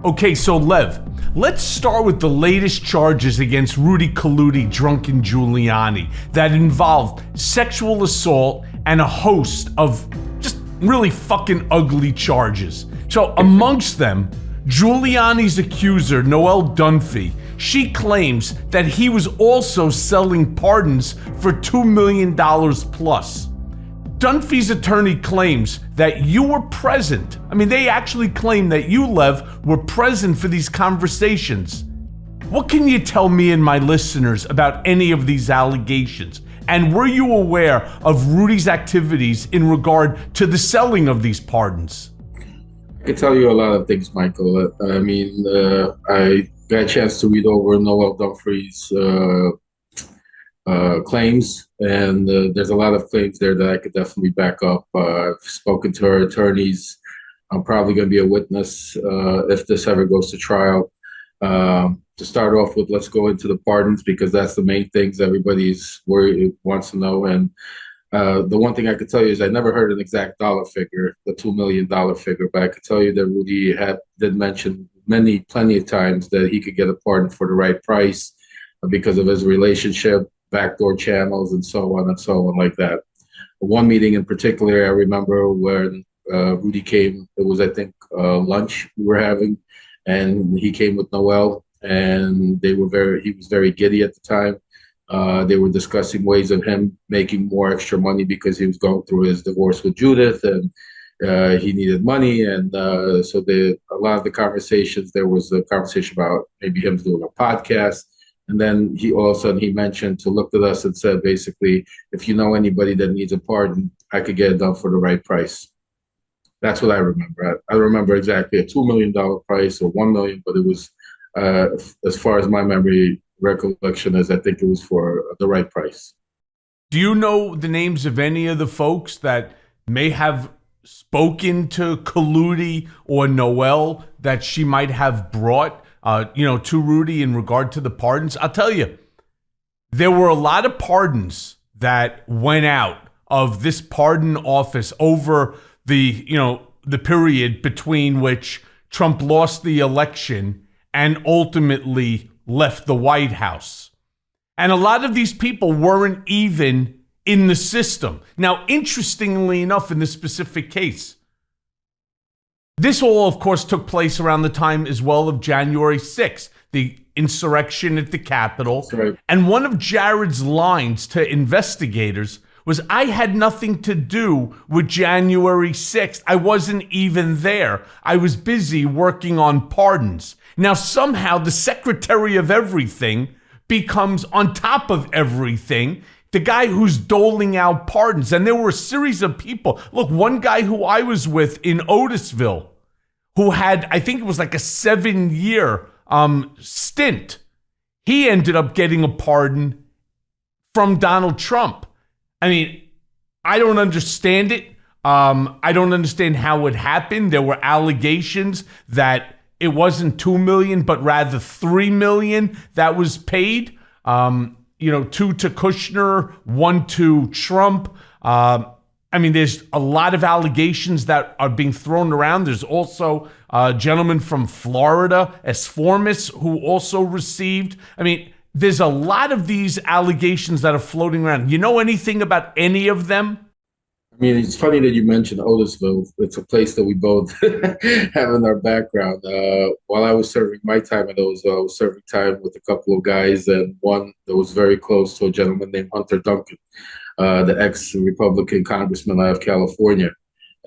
Okay, so Lev, let's start with the latest charges against Rudy drunken Giuliani that involved sexual assault and a host of just really fucking ugly charges. So amongst them, Giuliani's accuser, Noelle Dunphy, she claims that he was also selling pardons for $2 million plus. Dunphy's attorney claims that you were present. I mean, they actually claim that you, Lev, were present for these conversations. What can you tell me and my listeners about any of these allegations? And were you aware of Rudy's activities in regard to the selling of these pardons? I can tell you a lot of things, Michael. I got a chance to read over Noelle Dunphy's claims, and there's a lot of claims there that I could definitely back up. I've spoken to her attorneys. I'm probably going to be a witness if this ever goes to trial. To start off with, let's go into the pardons, because that's the main things everybody's wants to know. And the one thing I could tell you is I never heard an exact dollar figure, the $2 million figure, but I could tell you that Rudy did mention plenty of times that he could get a pardon for the right price because of his relationship, backdoor channels, and so on like that. One meeting in particular, I remember when Rudy came, it was, I think, lunch we were having, and he came with Noelle, and he was very giddy at the time. They were discussing ways of him making more extra money because he was going through his divorce with Judith, and he needed money. And so a lot of the conversations, there was a conversation about maybe him doing a podcast. And then all of a sudden he looked at us and said, basically, if you know anybody that needs a pardon, I could get it done for the right price. That's what I remember. I remember exactly a $2 million price or $1 million, but it was, as far as my recollection is, I think it was for the right price. Do you know the names of any of the folks that may have spoken to Colludi or Noelle that she might have brought to Rudy in regard to the pardons? I'll tell you, there were a lot of pardons that went out of this pardon office over the period between which Trump lost the election and ultimately left the White House. And a lot of these people weren't even in the system. Now, interestingly enough, in this specific case, this all, of course, took place around the time as well of January 6th, the insurrection at the Capitol. Right. And one of Jared's lines to investigators was, I had nothing to do with January 6th. I wasn't even there. I was busy working on pardons. Now, somehow, the secretary of everything becomes on top of everything, the guy who's doling out pardons. And there were a series of people. Look, one guy who I was with in Otisville, who had, I think it was like a 7-year stint, he ended up getting a pardon from Donald Trump. I mean, I don't understand it. I don't understand how it happened. There were allegations that it wasn't $2 million, but rather $3 million that was paid. 2 to Kushner, 1 to Trump. There's a lot of allegations that are being thrown around. There's also a gentleman from Florida, Esformis, who also received. There's a lot of these allegations that are floating around. You know anything about any of them? It's funny that you mentioned Otisville. It's a place that we both have in our background. While I was serving my time at Otisville, I was serving time with a couple of guys, and one that was very close to a gentleman named Hunter Duncan, the ex-Republican congressman out of California.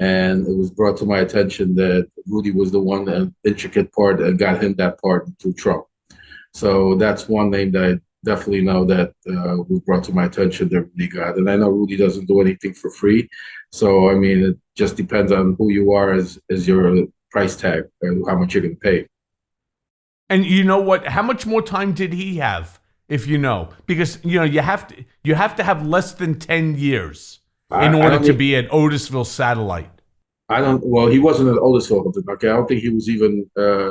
And it was brought to my attention that Rudy was the one, an intricate part, and got him that pardon through Trump. So that's one name that I definitely know that was brought to my attention that Rudy got. And I know Rudy doesn't do anything for free. So, it just depends on who you are as your price tag and how much you're going to pay. And you know what? How much more time did he have, if you know? Because, you have to have less than 10 years in order to be at Otisville Satellite. He wasn't at Otisville. Okay, I don't think he was even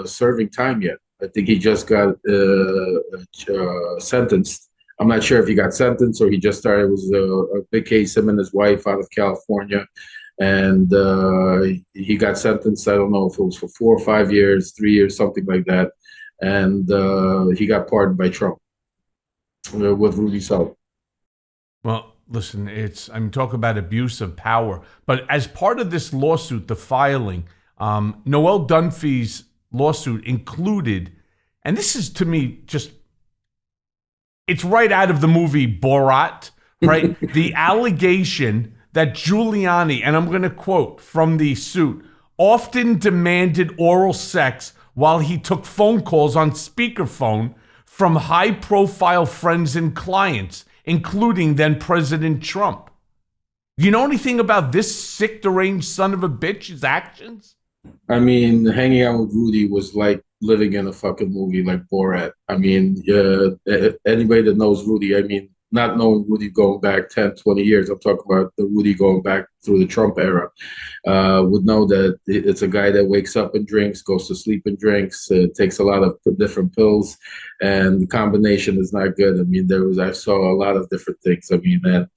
serving time yet. I think he just got sentenced. I'm not sure if he got sentenced or he just started. It was a big case, him and his wife out of California. and he got sentenced. I don't know if it was for 4 or 5 years, 3 years, something like that, and he got pardoned by Trump with Rudy's help. Well, listen, talk about abuse of power. But as part of this lawsuit, the filing, Noelle Dunphy's lawsuit included, and this is to me it's right out of the movie Borat, right? The allegation that Giuliani, and I'm going to quote from the suit, often demanded oral sex while he took phone calls on speakerphone from high-profile friends and clients, including then President Trump. Do you know anything about this sick, deranged son of a bitch's actions? I mean, hanging out with Rudy was like living in a fucking movie like Borat. I mean, anybody that knows Rudy, I mean, not knowing Rudy going back 10, 20 years, I'm talking about the Rudy going back through the Trump era, would know that it's a guy that wakes up and drinks, goes to sleep and drinks, takes a lot of different pills, and the combination is not good. I mean, I saw a lot of different things. I mean, and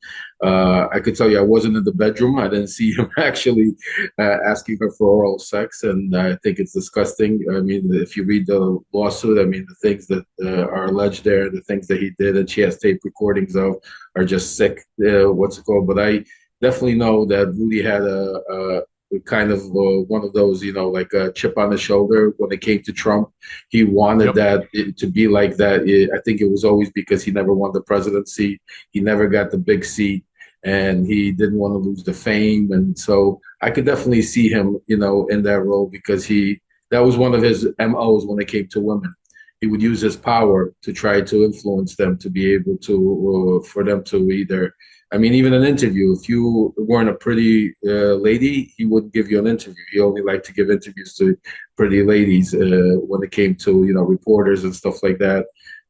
I could tell you I wasn't in the bedroom. I didn't see him actually asking her for oral sex, and I think it's disgusting. I mean, if you read the lawsuit, I mean, the things that are alleged there, the things that he did, and she has tape recordings of, are just sick. What's it called? But I definitely know that Rudy had a kind of one of those, like a chip on the shoulder when it came to Trump. He wanted to be like that. I think it was always because he never won the presidency. He never got the big seat, and he didn't want to lose the fame. And so I could definitely see him, in that role, because that was one of his MOs when it came to women. He would use his power to try to influence them to be able to, for them to either, I mean, even an interview, if you weren't a pretty lady, he wouldn't give you an interview. He only liked to give interviews to pretty ladies when it came to, reporters and stuff like that.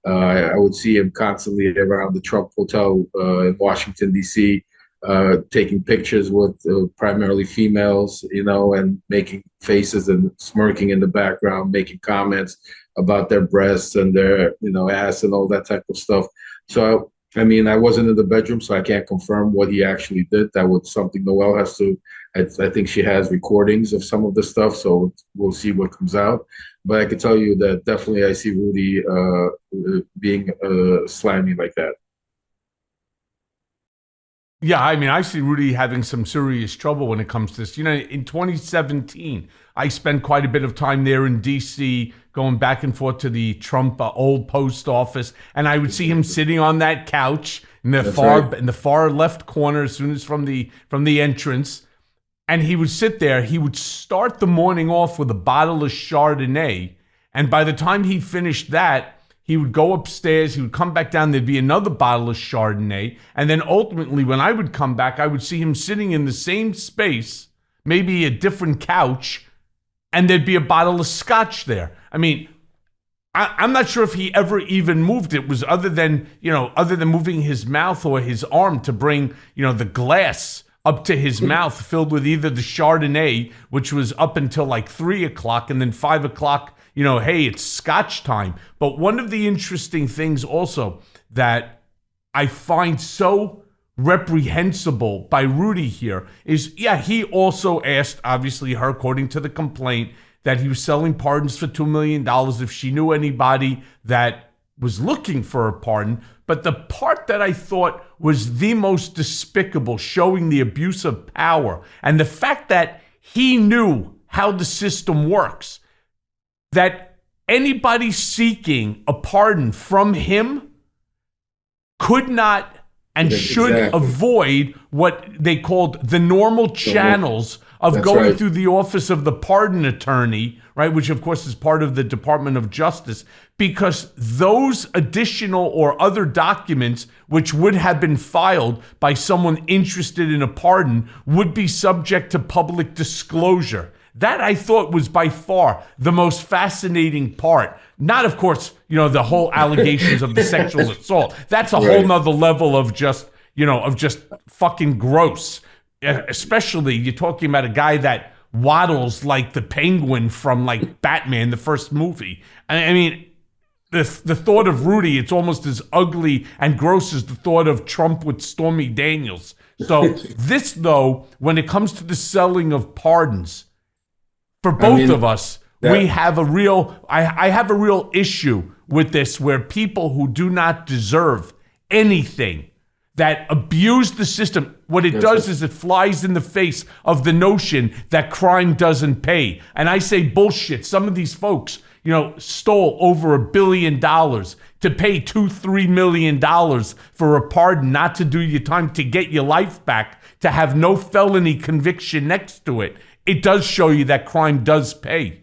I would see him constantly around the Trump Hotel in Washington, D.C., taking pictures with primarily females, and making faces and smirking in the background, making comments about their breasts and their, ass and all that type of stuff. So, I mean, I wasn't in the bedroom, so I can't confirm what he actually did. That was something Noelle has to, I think she has recordings of some of the stuff, so we'll see what comes out. But I can tell you that definitely I see Rudy being slimy like that. Yeah, I mean, I see Rudy having some serious trouble when it comes to this. In 2017, I spent quite a bit of time there in D.C., going back and forth to the Trump old post office, and I would see him sitting on that couch in the far left corner, as soon as from the entrance, and he would sit there. He would start the morning off with a bottle of Chardonnay, and by the time he finished that, he would go upstairs, he would come back down, there'd be another bottle of Chardonnay, and then ultimately, when I would come back, I would see him sitting in the same space, maybe a different couch, and there'd be a bottle of scotch there. I mean, I'm not sure if he ever even moved. It was other than moving his mouth or his arm to bring, the glass up to his mouth filled with either the Chardonnay, which was up until like 3 o'clock, and then 5 o'clock, hey, it's scotch time. But one of the interesting things also that I find so reprehensible by Rudy here is, he also asked, obviously her, according to the complaint, that he was selling pardons for $2 million if she knew anybody that was looking for a pardon. But the part that I thought was the most despicable, showing the abuse of power and the fact that he knew how the system works, that anybody seeking a pardon from him could not and should avoid what they called the normal channels of going through the office of the pardon attorney, right, which of course is part of the Department of Justice, because those additional or other documents which would have been filed by someone interested in a pardon would be subject to public disclosure. That, I thought, was by far the most fascinating part. Not, of course, the whole allegations of the sexual assault. That's a whole nother level of just fucking gross. Especially, you're talking about a guy that waddles like the Penguin from like Batman, the first movie. I mean, the thought of Rudy, it's almost as ugly and gross as the thought of Trump with Stormy Daniels. So this, though, when it comes to the selling of pardons, for I both mean, of us, we have a real, I have a real issue with this, where people who do not deserve anything, that abuse the system, what it does is it flies in the face of the notion that crime doesn't pay. And I say bullshit. Some of these folks, stole over $1 billion to pay $2-3 million for a pardon, not to do your time, to get your life back, to have no felony conviction next to it. It does show you that crime does pay.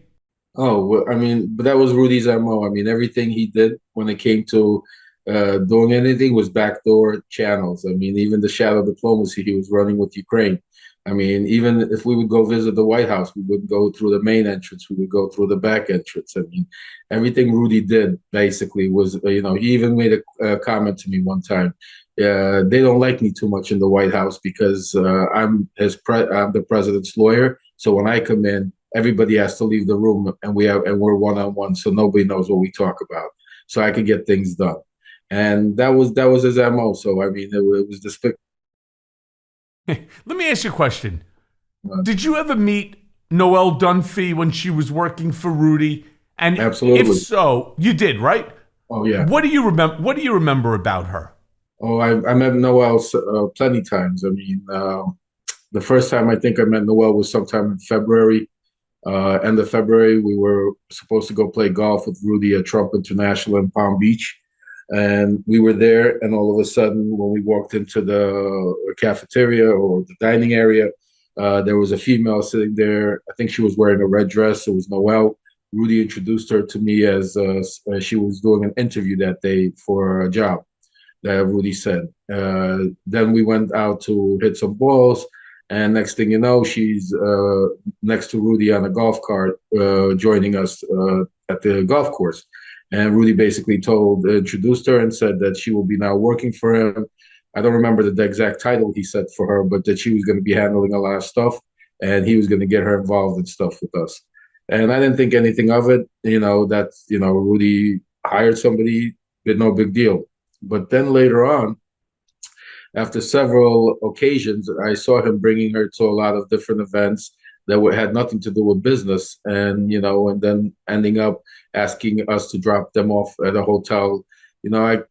Oh, well, I mean, but that was Rudy's MO. I mean, everything he did when it came to doing anything was backdoor channels. I mean, even the shadow diplomacy he was running with Ukraine. I mean, even if we would go visit the White House, we would go through the main entrance. We would go through the back entrance. I mean, everything Rudy did basically was, he even made a comment to me one time. They don't like me too much in the White House because I'm the president's lawyer. So when I come in, everybody has to leave the room, and we're one-on-one, so nobody knows what we talk about. So I could get things done, and that was his MO. So I mean, it was despicable. Let me ask you a question. Did you ever meet Noelle Dunphy when she was working for Rudy? And Absolutely. if so, you did, right? Oh yeah. What do you remember? What do you remember about her? Oh, I met Noelle plenty times. I mean, the first time I think I met Noelle was sometime in February. End of February, we were supposed to go play golf with Rudy at Trump International in Palm Beach. And we were there, and all of a sudden, when we walked into the cafeteria or the dining area, there was a female sitting there. I think she was wearing a red dress. It was Noelle. Rudy introduced her to me as she was doing an interview that day for a job that Rudy said. Then we went out to hit some balls. And next thing you know, she's next to Rudy on a golf cart, joining us at the golf course. And Rudy basically introduced her and said that she will be now working for him. I don't remember the exact title he said for her, but that she was going to be handling a lot of stuff, and he was going to get her involved in stuff with us. And I didn't think anything of it. Rudy hired somebody, did no big deal. But then later on, after several occasions, I saw him bringing her to a lot of different events that had nothing to do with business, and then ending up asking us to drop them off at a hotel. I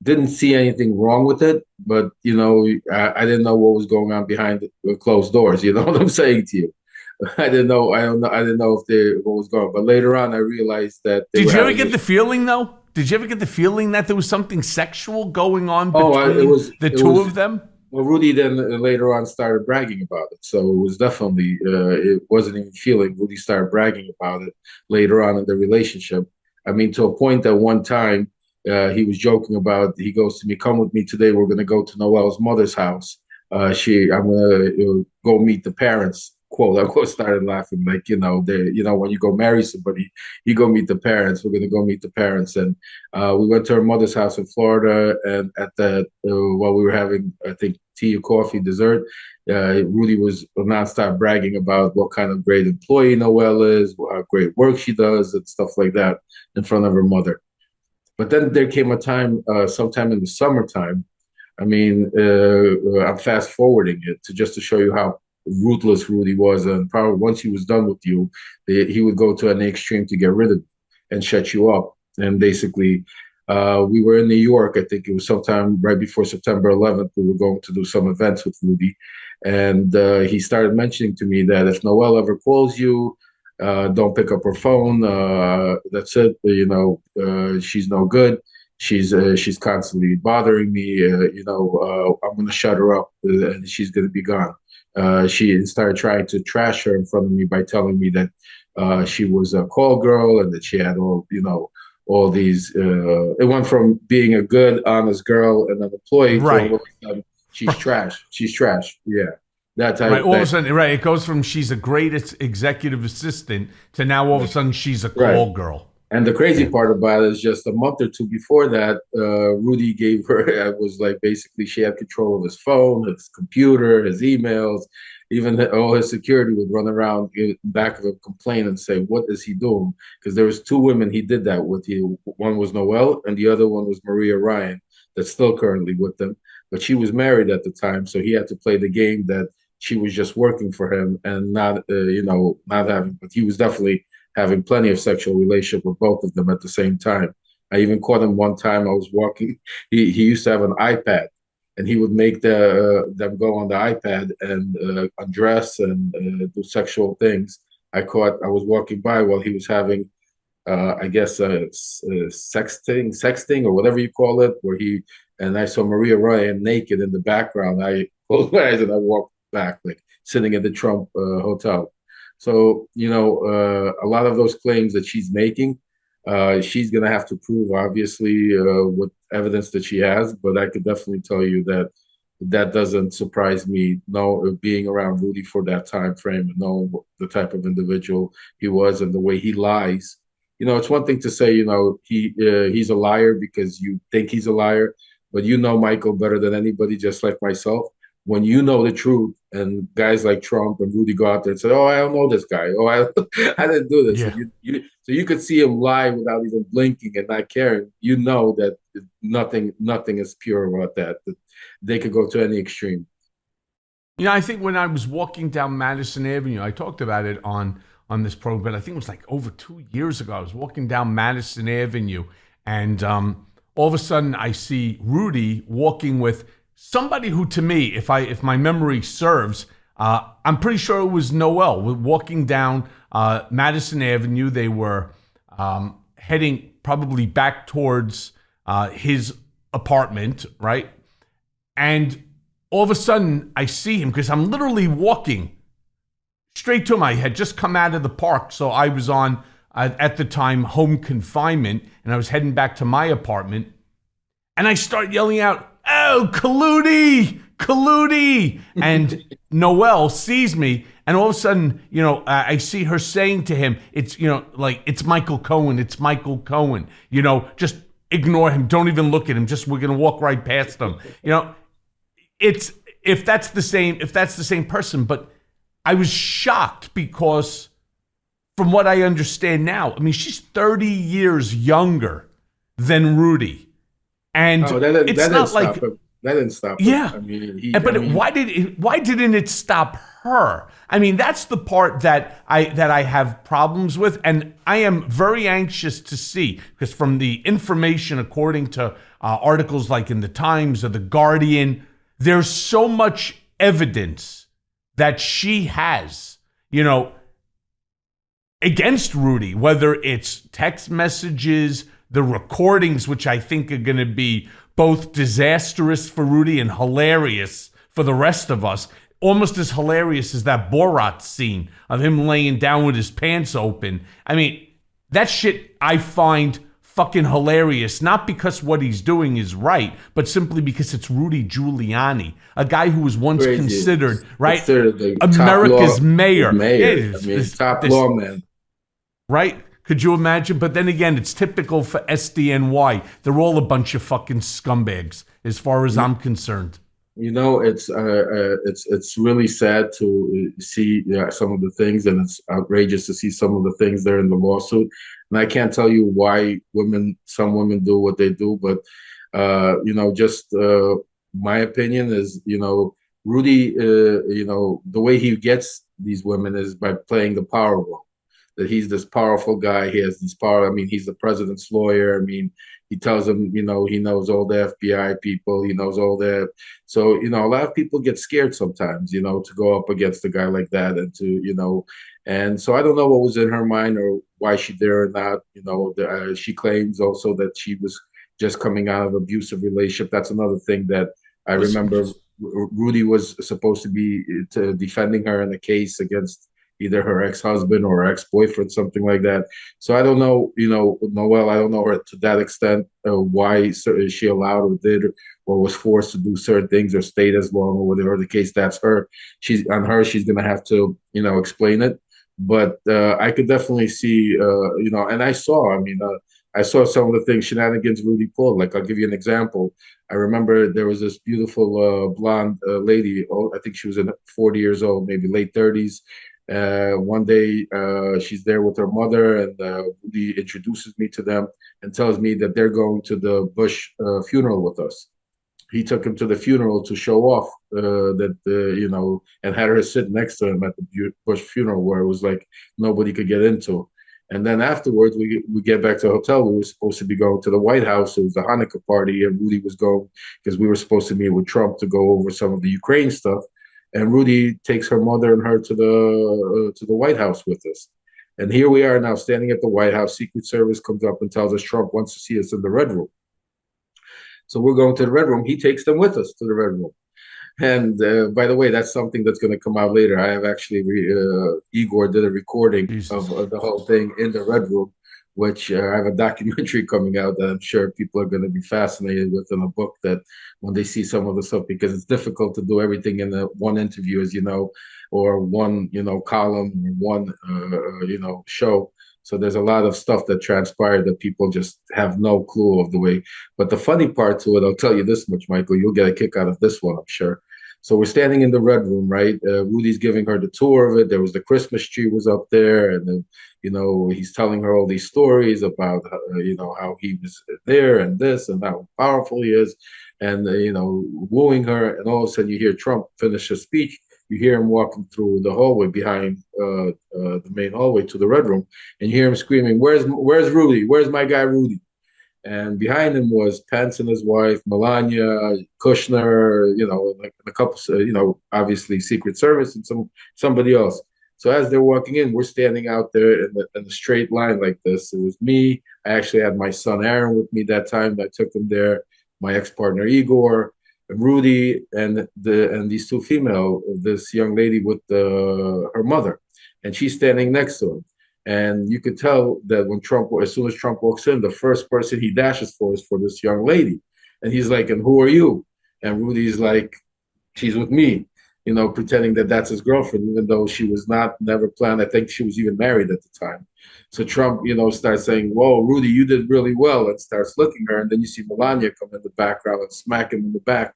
didn't see anything wrong with it, but I didn't know what was going on behind the closed doors. You know what I'm saying to you? I didn't know. I don't know. I didn't know what was going on. But later on, I realized that. Did you ever get the feeling, though? Did you ever get the feeling that there was something sexual going on between the two of them? Well, Rudy then later on started bragging about it. So it was definitely, it wasn't even feeling. Rudy started bragging about it later on in the relationship. I mean, to a point that one time he was joking about, he goes to me, "Come with me today. We're going to go to Noelle's mother's house. I'm going to go meet the parents." Quote unquote, started laughing like, when you go marry somebody, you go meet the parents. We're gonna go meet the parents, and we went to her mother's house in Florida. And at that, while we were having, I think, tea or coffee, dessert, Rudy was nonstop bragging about what kind of great employee Noelle is, how great work she does, and stuff like that in front of her mother. But then there came a time, sometime in the summertime. I mean, I'm fast forwarding it to show you how ruthless Rudy was, and probably once he was done with you, he would go to an extreme to get rid of you and shut you up. And basically, we were in New York. I think it was sometime right before September 11th. We were going to do some events with Rudy, and he started mentioning to me that if Noelle ever calls you, don't pick up her phone. That's it. She's no good. She's constantly bothering me. I'm going to shut her up, and she's going to be gone. She started trying to trash her in front of me by telling me that she was a call girl and that she had all these. It went from being a good, honest girl and an employee to all of a sudden she's trash. She's trash. Yeah, that type. Right. All of a sudden, right. It goes from she's a great executive assistant to now all of a sudden she's a call girl. And the crazy part about it is just a month or two before that, Rudy gave her, it was like basically she had control of his phone, his computer, his emails, even all his security would run around in back of him, complain and say, "What is he doing?" Because there was two women he did that with. One was Noelle and the other one was Maria Ryan, that's still currently with them. but she was married at the time, so he had to play the game that she was just working for him and not, not having. But he was definitely having plenty of sexual relationship with both of them at the same time. I even caught him one time. I was walking. He used to have an iPad, and he would make them go on the iPad and undress and do sexual things. I was walking by while he was having, I guess, sexting or whatever you call it, where and I saw Maria Ryan naked in the background. I closed my eyes and I walked back, like sitting at the Trump hotel. So, a lot of those claims that she's making, she's going to have to prove, obviously, what evidence that she has. But I could definitely tell you that that doesn't surprise me. No, being around Rudy for that time frame and knowing the type of individual he was and the way he lies. It's one thing to say, he's a liar because you think he's a liar, but Michael better than anybody, just like myself. When you know the truth, and guys like Trump and Rudy go out there and say, "Oh, I don't know this guy. Oh, I didn't do this." Yeah. So you could see him lie without even blinking and not caring. You know that nothing is pure about that. That they could go to any extreme. I think when I was walking down Madison Avenue, I talked about it on this program, but I think it was like over 2 years ago. I was walking down Madison Avenue, and all of a sudden I see Rudy walking with somebody who, to me, if my memory serves, I'm pretty sure it was Noelle. We're walking down Madison Avenue. They were heading probably back towards his apartment, right? And all of a sudden, I see him because I'm literally walking straight to him. I had just come out of the park, so I was on, at the time, home confinement, and I was heading back to my apartment. And I start yelling out, "Oh, Colludi! Colludi!" And Noelle sees me, and all of a sudden, I see her saying to him, "It's, it's Michael Cohen. It's Michael Cohen. Just ignore him. Don't even look at him. We're going to walk right past him." It's if that's the same person. But I was shocked because, from what I understand now, I mean, she's 30 years younger than Rudy. And it's not like that didn't stop him. Yeah. I mean, why didn't it stop her? I mean, that's the part that I have problems with, and I am very anxious to see, because from the information, according to articles like in the Times or the Guardian, there's so much evidence that she has, against Rudy, whether it's text messages, the recordings, which I think are going to be both disastrous for Rudy and hilarious for the rest of us. Almost as hilarious as that Borat scene of him laying down with his pants open. I mean, that shit I find fucking hilarious, not because what he's doing is right, but simply because it's Rudy Giuliani, a guy who was once considered, right, America's mayor. Top lawman. Right? Could you imagine? But then again, it's typical for SDNY. They're all a bunch of fucking scumbags, as far as I'm concerned. It's really sad to see some of the things, and it's outrageous to see some of the things there in the lawsuit. And I can't tell you why some women do what they do, but my opinion is, Rudy, the way he gets these women is by playing the power role. That he's this powerful guy. He has this power. I mean, he's the president's lawyer. I mean, he tells them, he knows all the FBI people. He knows all that. So, a lot of people get scared sometimes, to go up against a guy like that and to, and so I don't know what was in her mind or why she did or not. She claims also that she was just coming out of an abusive relationship. That's another thing that I remember. Rudy was supposed to be defending her in a case against either her ex-husband or her ex-boyfriend, something like that. So I don't know, Noelle, I don't know her to that extent, why she allowed or did or was forced to do certain things or stayed as long or whatever the case. That's her. She's going to have to, explain it. But I could definitely see, and I saw some of the things, shenanigans Rudy pulled. Like, I'll give you an example. I remember there was this beautiful blonde lady. I think she was 40 years old, maybe late 30s. One day, she's there with her mother, and Rudy introduces me to them and tells me that they're going to the Bush funeral with us. he took him to the funeral to show off and had her sit next to him at the Bush funeral, where it was like nobody could get into. And then afterwards, we get back to the hotel. We were supposed to be going to the White House. It was the Hanukkah party, and Rudy was going because we were supposed to meet with Trump to go over some of the Ukraine stuff. And Rudy takes her mother and her to the White House with us. And here we are now standing at the White House. Secret Service comes up and tells us Trump wants to see us in the Red Room. So we're going to the Red Room. He takes them with us to the Red Room. And by the way, that's something that's going to come out later. I have actually, Igor did a recording of the whole thing in the Red Room, which I have a documentary coming out that I'm sure people are going to be fascinated with in a book, that when they see some of the stuff, because it's difficult to do everything in one interview, as you know, or one, column, or one, show. So there's a lot of stuff that transpired that people just have no clue of the way. But the funny part to it, I'll tell you this much, Michael, you'll get a kick out of this one, I'm sure. So we're standing in the Red Room, right? Rudy's giving her the tour of it. There was the Christmas tree was up there, and then, he's telling her all these stories about, how he was there and this and how powerful he is, and wooing her. And all of a sudden, you hear Trump finish his speech. You hear him walking through the hallway behind the main hallway to the Red Room, and you hear him screaming, "Where's Rudy? Where's my guy Rudy?" And behind him was Pence and his wife, Melania, Kushner, like a couple, obviously Secret Service and somebody else. So as they're walking in, we're standing out there in the straight line like this. It was me. I actually had my son Aaron with me that time. I took him there. My ex-partner Igor, and Rudy, and these two female. This young lady with her mother, and she's standing next to him. And you could tell that as soon as Trump walks in, the first person he dashes for is for this young lady. And he's like, "And who are you?" And Rudy's like, "She's with me," pretending that that's his girlfriend, even though she was never planned. I think she was even married at the time. So Trump, starts saying, "Whoa, Rudy, you did really well," and starts looking at her. And then you see Melania come in the background and smack him in the back.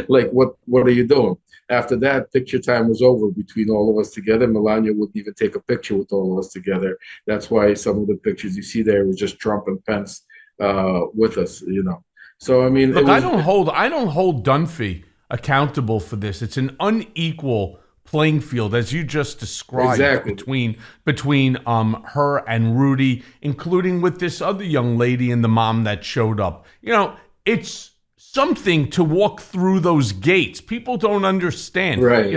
Like, what are you doing? After that, picture time was over between all of us together. Melania wouldn't even take a picture with all of us together. That's why some of the pictures you see there was just Trump and Pence with us, So, I mean, look, I don't hold Dunphy accountable for this. It's an unequal playing field, as you just described, exactly, between her and Rudy, including with this other young lady and the mom that showed up. It's something to walk through those gates. People don't understand. Right.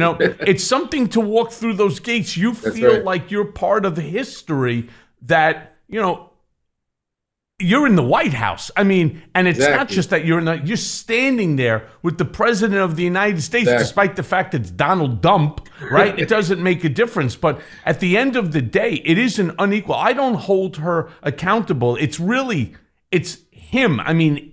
It's something to walk through those gates. You feel like you're part of history, that, you're in the White House. I mean, and it's not just that you're standing there with the president of the United States, despite the fact it's Donald Dump, right? It doesn't make a difference. But at the end of the day, it is an unequal. I don't hold her accountable. It's him. I mean,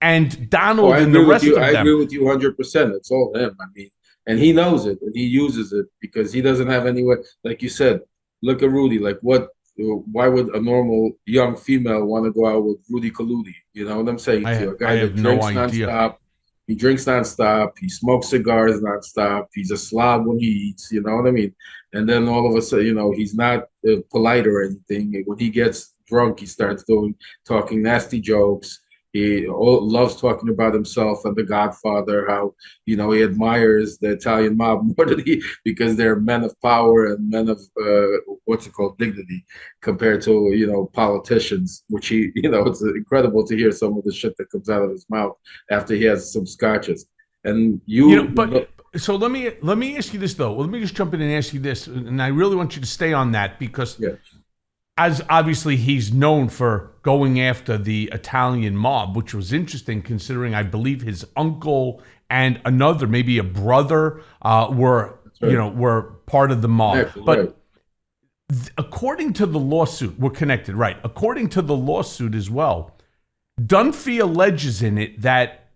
and Donald and the rest of them. I agree with you 100%. It's all him. I mean, and he knows it, and he uses it because he doesn't have anywhere. Like you said, look at Rudy. Like, why would a normal young female want to go out with Rudy Kaludi? You know what I'm saying? A guy that drinks nonstop. He drinks nonstop. He smokes cigars nonstop. He's a slob when he eats. You know what I mean? And then all of a sudden, he's not polite or anything. When he gets drunk, he starts talking nasty jokes. He loves talking about himself and The Godfather, how, he admires the Italian mob more than because they're men of power and men of, dignity, compared to, politicians, which it's incredible to hear some of the shit that comes out of his mouth after he has some scotches. And so let me ask you this, though. Let me just jump in and ask you this. And I really want you to stay on that because as obviously he's known for going after the Italian mob, which was interesting considering I believe his uncle and another, maybe a brother, were part of the mob. But according to the lawsuit, we're connected, right? According to the lawsuit as well, Dunphy alleges in it that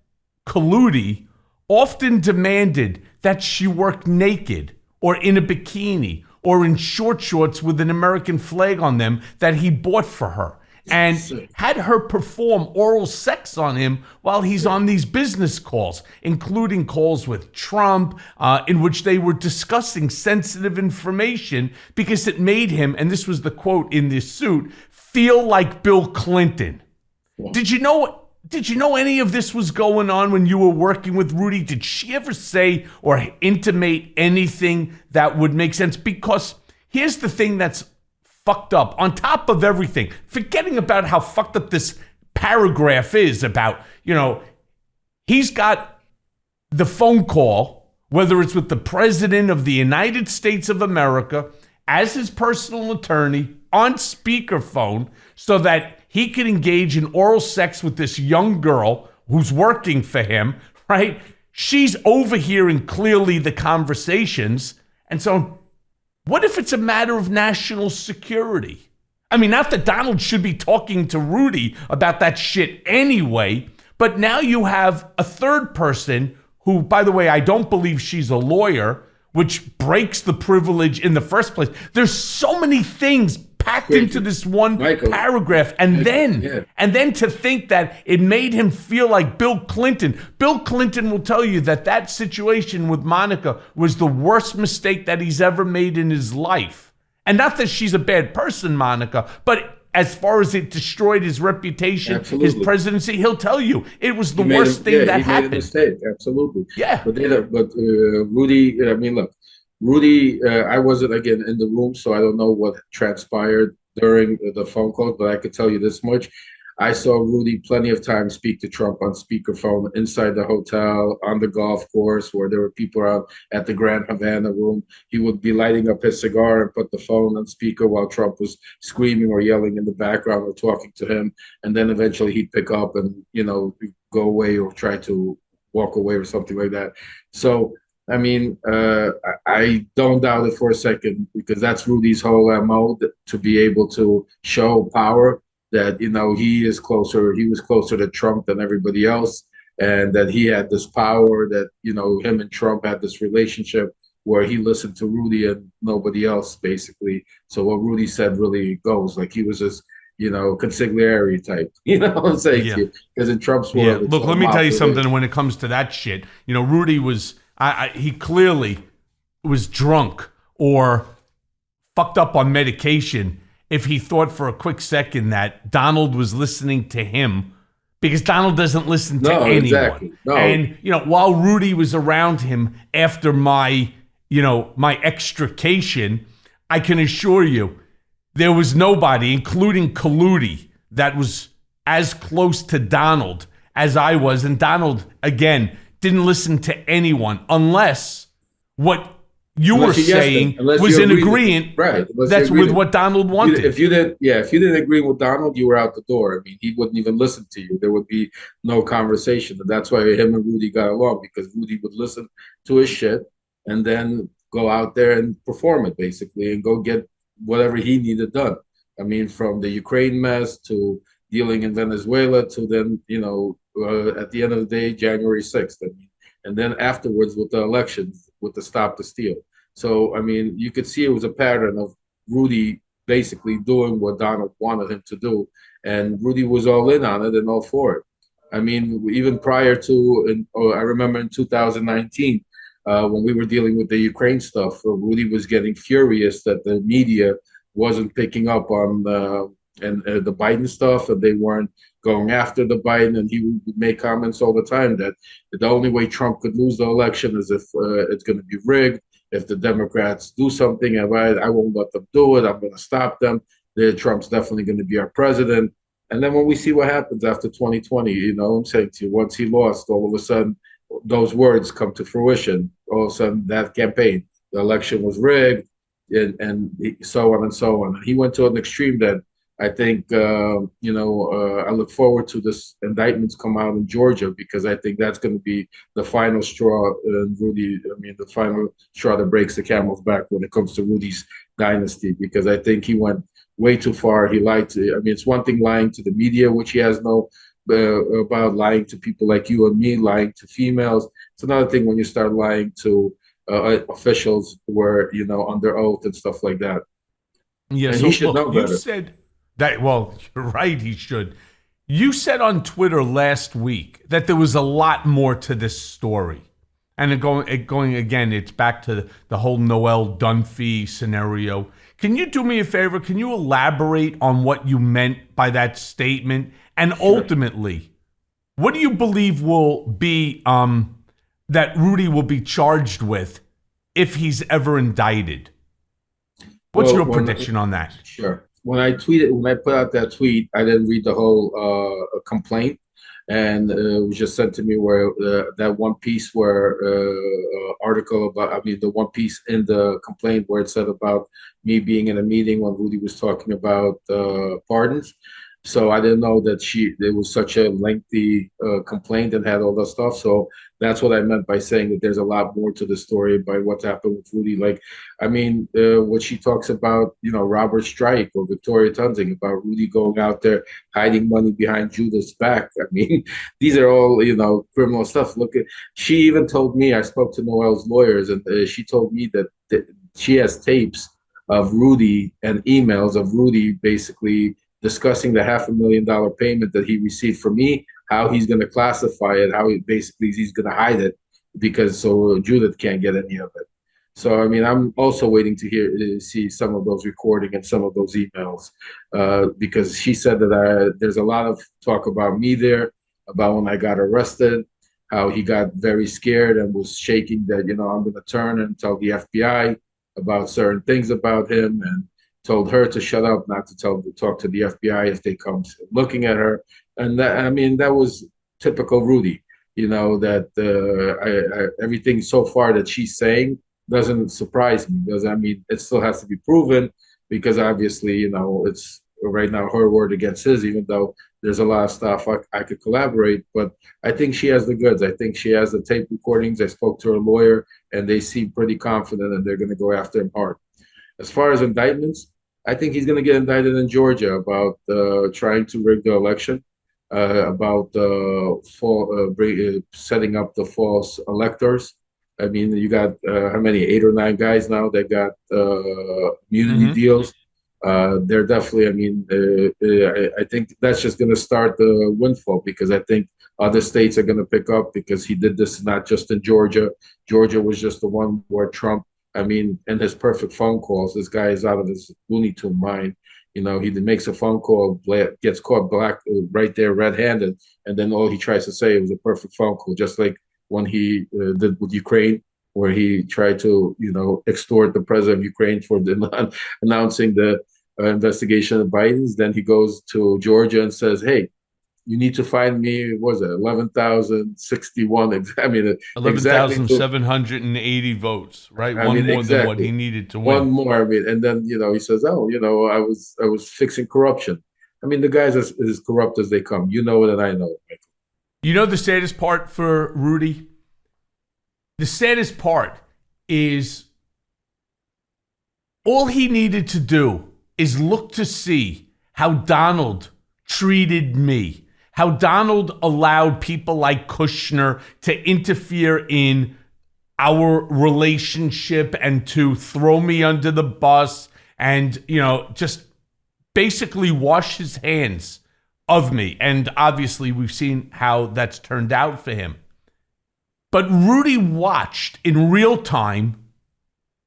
Kaludi often demanded that she work naked or in a bikini or in short shorts with an American flag on them that he bought for her, and had her perform oral sex on him while he's on these business calls, including calls with Trump, in which they were discussing sensitive information because it made him, and this was the quote in this suit, feel like Bill Clinton. Did you know did you know any of this was going on when you were working with Rudy? Did she ever say or intimate anything that would make sense? Because here's the thing that's fucked up. On top of everything, forgetting about how fucked up this paragraph is about, he's got the phone call, whether it's with the President of the United States of America as his personal attorney on speakerphone so that he could engage in oral sex with this young girl who's working for him, right? She's overhearing clearly the conversations. And so what if it's a matter of national security? I mean, not that Donald should be talking to Rudy about that shit anyway, but now you have a third person who, by the way, I don't believe she's a lawyer, which breaks the privilege in the first place. There's so many things packed into this one paragraph, and then to think that it made him feel like Bill Clinton. Bill Clinton will tell you that situation with Monica was the worst mistake that he's ever made in his life. And not that she's a bad person, Monica, but as far as it destroyed his reputation, his presidency, he'll tell you it was the worst thing that happened. Made a mistake, absolutely. Yeah. But Rudy, I mean, look, Rudy, I wasn't, again, in the room, so I don't know what transpired during the phone call, but I could tell you this much. I saw Rudy plenty of times speak to Trump on speakerphone inside the hotel, on the golf course, where there were people around at the Grand Havana room. He would be lighting up his cigar and put the phone on speaker while Trump was screaming or yelling in the background or talking to him. And then eventually he'd pick up and, go away or try to walk away or something like that. So, I mean, I don't doubt it for a second, because that's Rudy's whole MO, to be able to show power, that, he was closer to Trump than everybody else, and that he had this power, that, him and Trump had this relationship where he listened to Rudy and nobody else, basically. So what Rudy said really goes. Like, he was this, consigliere type, what I'm saying? Yeah. Because in Trump's world, look, let me tell you something. When it comes to that shit, Rudy was, he clearly was drunk or fucked up on medication if he thought for a quick second that Donald was listening to him, because Donald doesn't listen to anyone. Exactly. No. And, while Rudy was around him after my extrication, I can assure you there was nobody, including Colludi, that was as close to Donald as I was. And Donald, again, didn't listen to anyone unless what you were saying was in agreement. Right. That's with what Donald wanted. If you didn't agree with Donald, you were out the door. I mean, he wouldn't even listen to you. There would be no conversation. And that's why him and Rudy got along, because Rudy would listen to his shit and then go out there and perform it, basically, and go get whatever he needed done. I mean, from the Ukraine mess to dealing in Venezuela to then, at the end of the day, January 6th. I mean, and then afterwards with the elections, with the Stop the Steal. So, I mean, you could see it was a pattern of Rudy basically doing what Donald wanted him to do. And Rudy was all in on it and all for it. I mean, even prior to, I remember in 2019, when we were dealing with the Ukraine stuff, Rudy was getting furious that the media wasn't picking up on the Biden stuff, and they weren't going after the Biden. And he would make comments all the time that the only way Trump could lose the election is if it's going to be rigged. If the Democrats do something, I won't let them do it. I'm going to stop them. Trump's definitely going to be our president. And then when we see what happens after 2020, I'm saying to you, once he lost, all of a sudden, those words come to fruition. All of a sudden, that campaign, the election was rigged, and so on and so on. And he went to an extreme that I think, I look forward to this indictments come out in Georgia, because I think that's going to be the final straw, the final straw that breaks the camel's back when it comes to Rudy's dynasty, because I think he went way too far. He lied to, it's one thing lying to the media, which he has no about, lying to people like you and me, lying to females. It's another thing when you start lying to officials who are, under oath and stuff like that. Yeah, and so he should know better. You said that, well, you're right, he should. You said on Twitter last week that there was a lot more to this story. And going again, it's back to the whole Noelle Dunphy scenario. Can you do me a favor? Can you elaborate on what you meant by that statement? And ultimately, What do you believe will be that Rudy will be charged with if he's ever indicted? What's your prediction on that? Sure. When I put out that tweet, I didn't read the whole complaint, and it was just sent to me where that one piece where article about, I mean, the one piece in the complaint where it said about me being in a meeting when Rudy was talking about pardons. So I didn't know that there was such a lengthy complaint and had all that stuff. So that's what I meant by saying that there's a lot more to the story by what's happened with Rudy. Like, I mean, what she talks about, Robert Strike or Victoria Tunzing, about Rudy going out there hiding money behind Judith's back. I mean, these are all, criminal stuff. She even told me, I spoke to Noelle's lawyers, and she told me that she has tapes of Rudy and emails of Rudy basically discussing the $500,000 payment that he received from me, how he's going to classify it, how he's going to hide it, because so Judith can't get any of it. So, I mean, I'm also waiting to see some of those recording and some of those emails, because she said that there's a lot of talk about me there, about when I got arrested, how he got very scared and was shaking that, I'm going to turn and tell the FBI about certain things about him, and told her to shut up, not to talk to the FBI if they come looking at her. And that, I mean, that was typical Rudy, that everything so far that she's saying doesn't surprise me, because I mean, it still has to be proven, because obviously, it's right now her word against his, even though there's a lot of stuff I could collaborate, but I think she has the goods. I think she has the tape recordings. I spoke to her lawyer, and they seem pretty confident, and they're going to go after him hard. As far as indictments, I think he's going to get indicted in Georgia about trying to rig the election, about setting up the false electors. I mean, you got how many, 8 or 9 guys now that got immunity deals. They're definitely, I mean, I think that's just going to start the windfall, because I think other states are going to pick up, because he did this not just in Georgia. Georgia was just the one where Trump, I mean, in his perfect phone calls, this guy is out of his Looney Tune mind. He makes a phone call, gets caught right there red-handed, and then all he tries to say was a perfect phone call, just like when he did with Ukraine, where he tried to, extort the president of Ukraine for announcing the investigation of Biden's. Then he goes to Georgia and says, hey, you need to find me, what was it, 11,061, I mean, 11,780 votes, right? One more than what he needed to win. One more, I mean, and then, he says, oh, I was fixing corruption. I mean, the guy's as corrupt as they come. You know it, and I know it. You know the saddest part for Rudy? The saddest part is all he needed to do is look to see how Donald treated me, how Donald allowed people like Kushner to interfere in our relationship and to throw me under the bus and, just basically wash his hands of me. And obviously we've seen how that's turned out for him. But Rudy watched in real time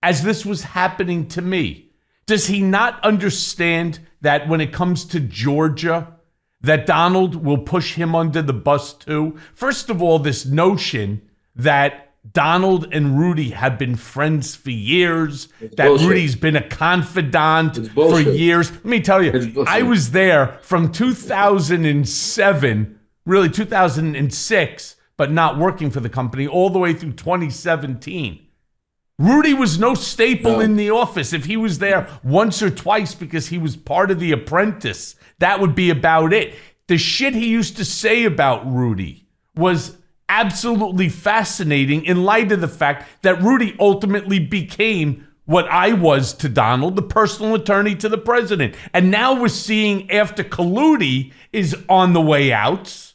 as this was happening to me. Does he not understand that when it comes to Georgia, that Donald will push him under the bus too? First of all, this notion that Donald and Rudy have been friends for years, that bullshit. Rudy's been a confidant for years. Let me tell you, I was there from 2007, really 2006, but not working for the company, all the way through 2017. Rudy was no staple in the office. If he was there once or twice because he was part of The Apprentice, that would be about it. The shit he used to say about Rudy was absolutely fascinating in light of the fact that Rudy ultimately became what I was to Donald, the personal attorney to the president. And now we're seeing, after Colludi is on the way out,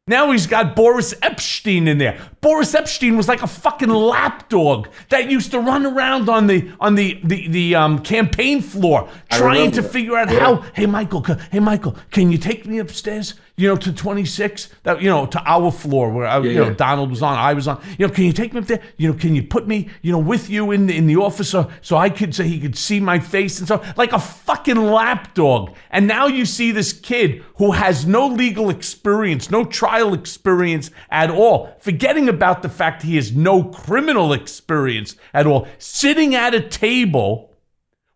now he's got Boris Epstein in there. Boris Epstein was like a fucking lapdog that used to run around on the campaign floor trying to figure out how. Hey Michael, can you take me upstairs? To 26, to our floor where Donald was on, I was on. Can you take me up there? Can you put me, with you in the office so he could see my face and so like a fucking lapdog. And now you see this kid who has no legal experience, no trial experience at all, forgetting about the fact he has no criminal experience at all, sitting at a table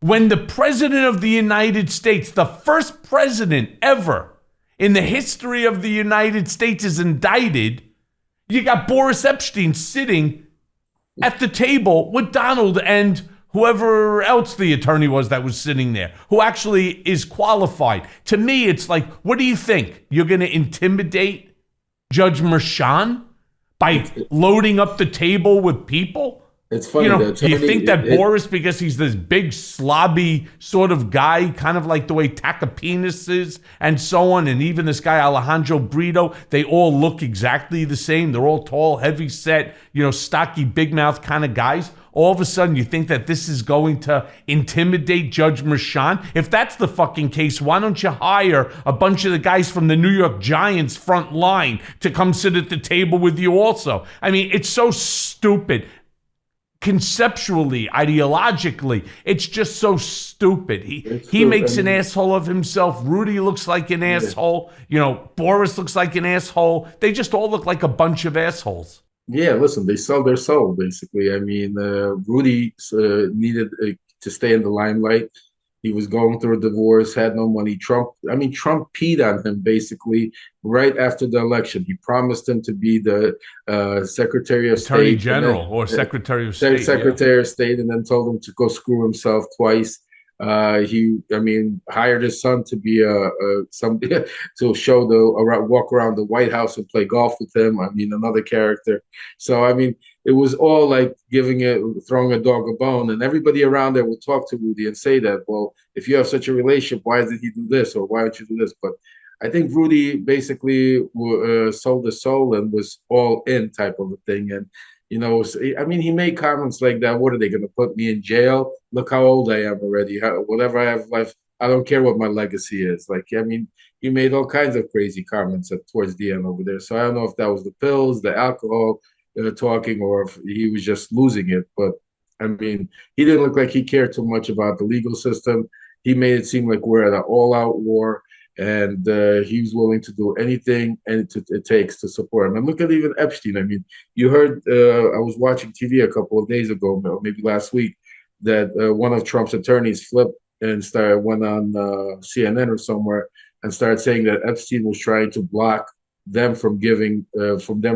when the president of the United States, the first president ever in the history of the United States, is indicted. You got Boris Epstein sitting at the table with Donald and whoever else the attorney was that was sitting there, who actually is qualified. To me, it's like, what do you think? You're going to intimidate Judge Merchan by loading up the table with people? It's funny. Do you think that Boris, because he's this big slobby sort of guy, kind of like the way Takapenis is and so on, and even this guy Alejandro Brito, they all look exactly the same. They're all tall, heavy set, stocky, big mouth kind of guys. All of a sudden, you think that this is going to intimidate Judge Merchan? If that's the fucking case, why don't you hire a bunch of the guys from the New York Giants front line to come sit at the table with you also? I mean, it's so stupid. Conceptually, ideologically, it's just so stupid. He makes an asshole of himself. Rudy looks like an asshole. Boris looks like an asshole. They just all look like a bunch of assholes. Yeah, listen, they sell their soul, basically. I mean, Rudy needed to stay in the limelight. He was going through a divorce, had no money. Trump peed on him, basically, right after the election. He promised him to be the Secretary of State. Attorney General or Secretary of State. Secretary of State, and then told him to go screw himself twice. He hired his son to be somebody to walk around the White House and play golf with him. Another character. So, it was all like throwing a dog a bone, and everybody around there would talk to Rudy and say that, well, if you have such a relationship, why did he do this, or why don't you do this? But I think Rudy basically sold his soul and was all in type of a thing. And he made comments like that. What are they going to put me in jail? Look how old I am already. Whatever I have left, I don't care what my legacy is. He made all kinds of crazy comments towards the end over there. So I don't know if that was the pills, the alcohol talking, or if he was just losing it. But he didn't look like he cared too much about the legal system. He made it seem like we're at an all-out war, and he was willing to do anything it takes to support him. And look at even Epstein. You heard, I was watching TV a couple of days ago, maybe last week, that one of Trump's attorneys flipped and went on CNN or somewhere and started saying that Epstein was trying to block them from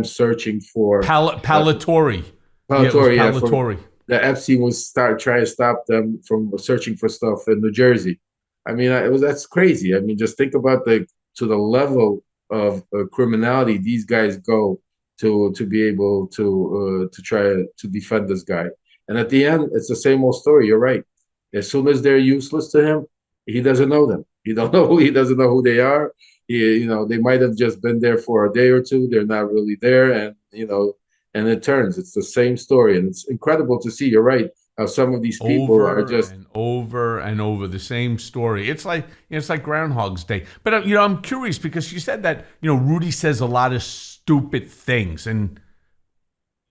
searching for Palatori. Palatori. That Epstein was trying to stop them from searching for stuff in New Jersey. That's crazy. Just think about the level of criminality these guys go to be able to try to defend this guy. And at the end, it's the same old story. You're right. As soon as they're useless to him, he doesn't know them. He doesn't know who they are. They might have just been there for a day or two. They're not really there, and it's the same story. And it's incredible to see. You're right. How some of these people are just over and over the same story. It's like Groundhog's Day. But I'm curious because you said that Rudy says a lot of stupid things, and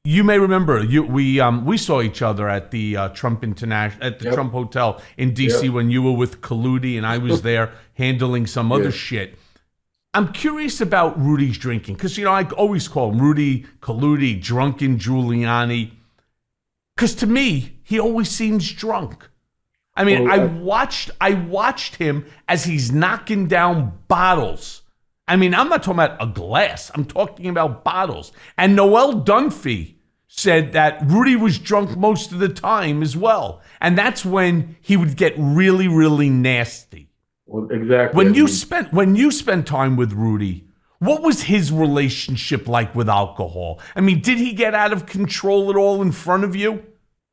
you may remember we saw each other at the Trump Trump Hotel in D.C. when you were with Colludi and I was there handling some other shit. I'm curious about Rudy's drinking because I always call him Rudy Colludi, drunken Giuliani. Because to me, he always seems drunk. I watched him as he's knocking down bottles. I'm not talking about a glass. I'm talking about bottles. And Noelle Dunphy said that Rudy was drunk most of the time as well. And that's when he would get really, really nasty. Well, exactly. When you spent time with Rudy, what was his relationship like with alcohol? Did he get out of control at all in front of you?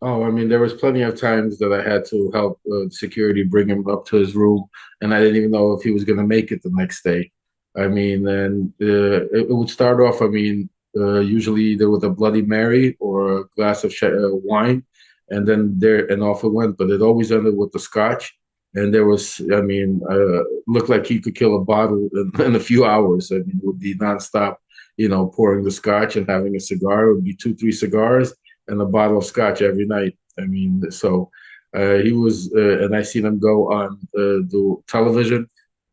Oh, there was plenty of times that I had to help security bring him up to his room, and I didn't even know if he was going to make it the next day. And it would start off, usually either with a Bloody Mary or a glass of wine, and then and off it went. But it always ended with the scotch. And there was, I mean, looked like he could kill a bottle in a few hours. I mean, it would be nonstop, pouring the scotch and having a cigar. It would be 2, 3 cigars and a bottle of scotch every night. I mean, so he was, and I seen him go on the television.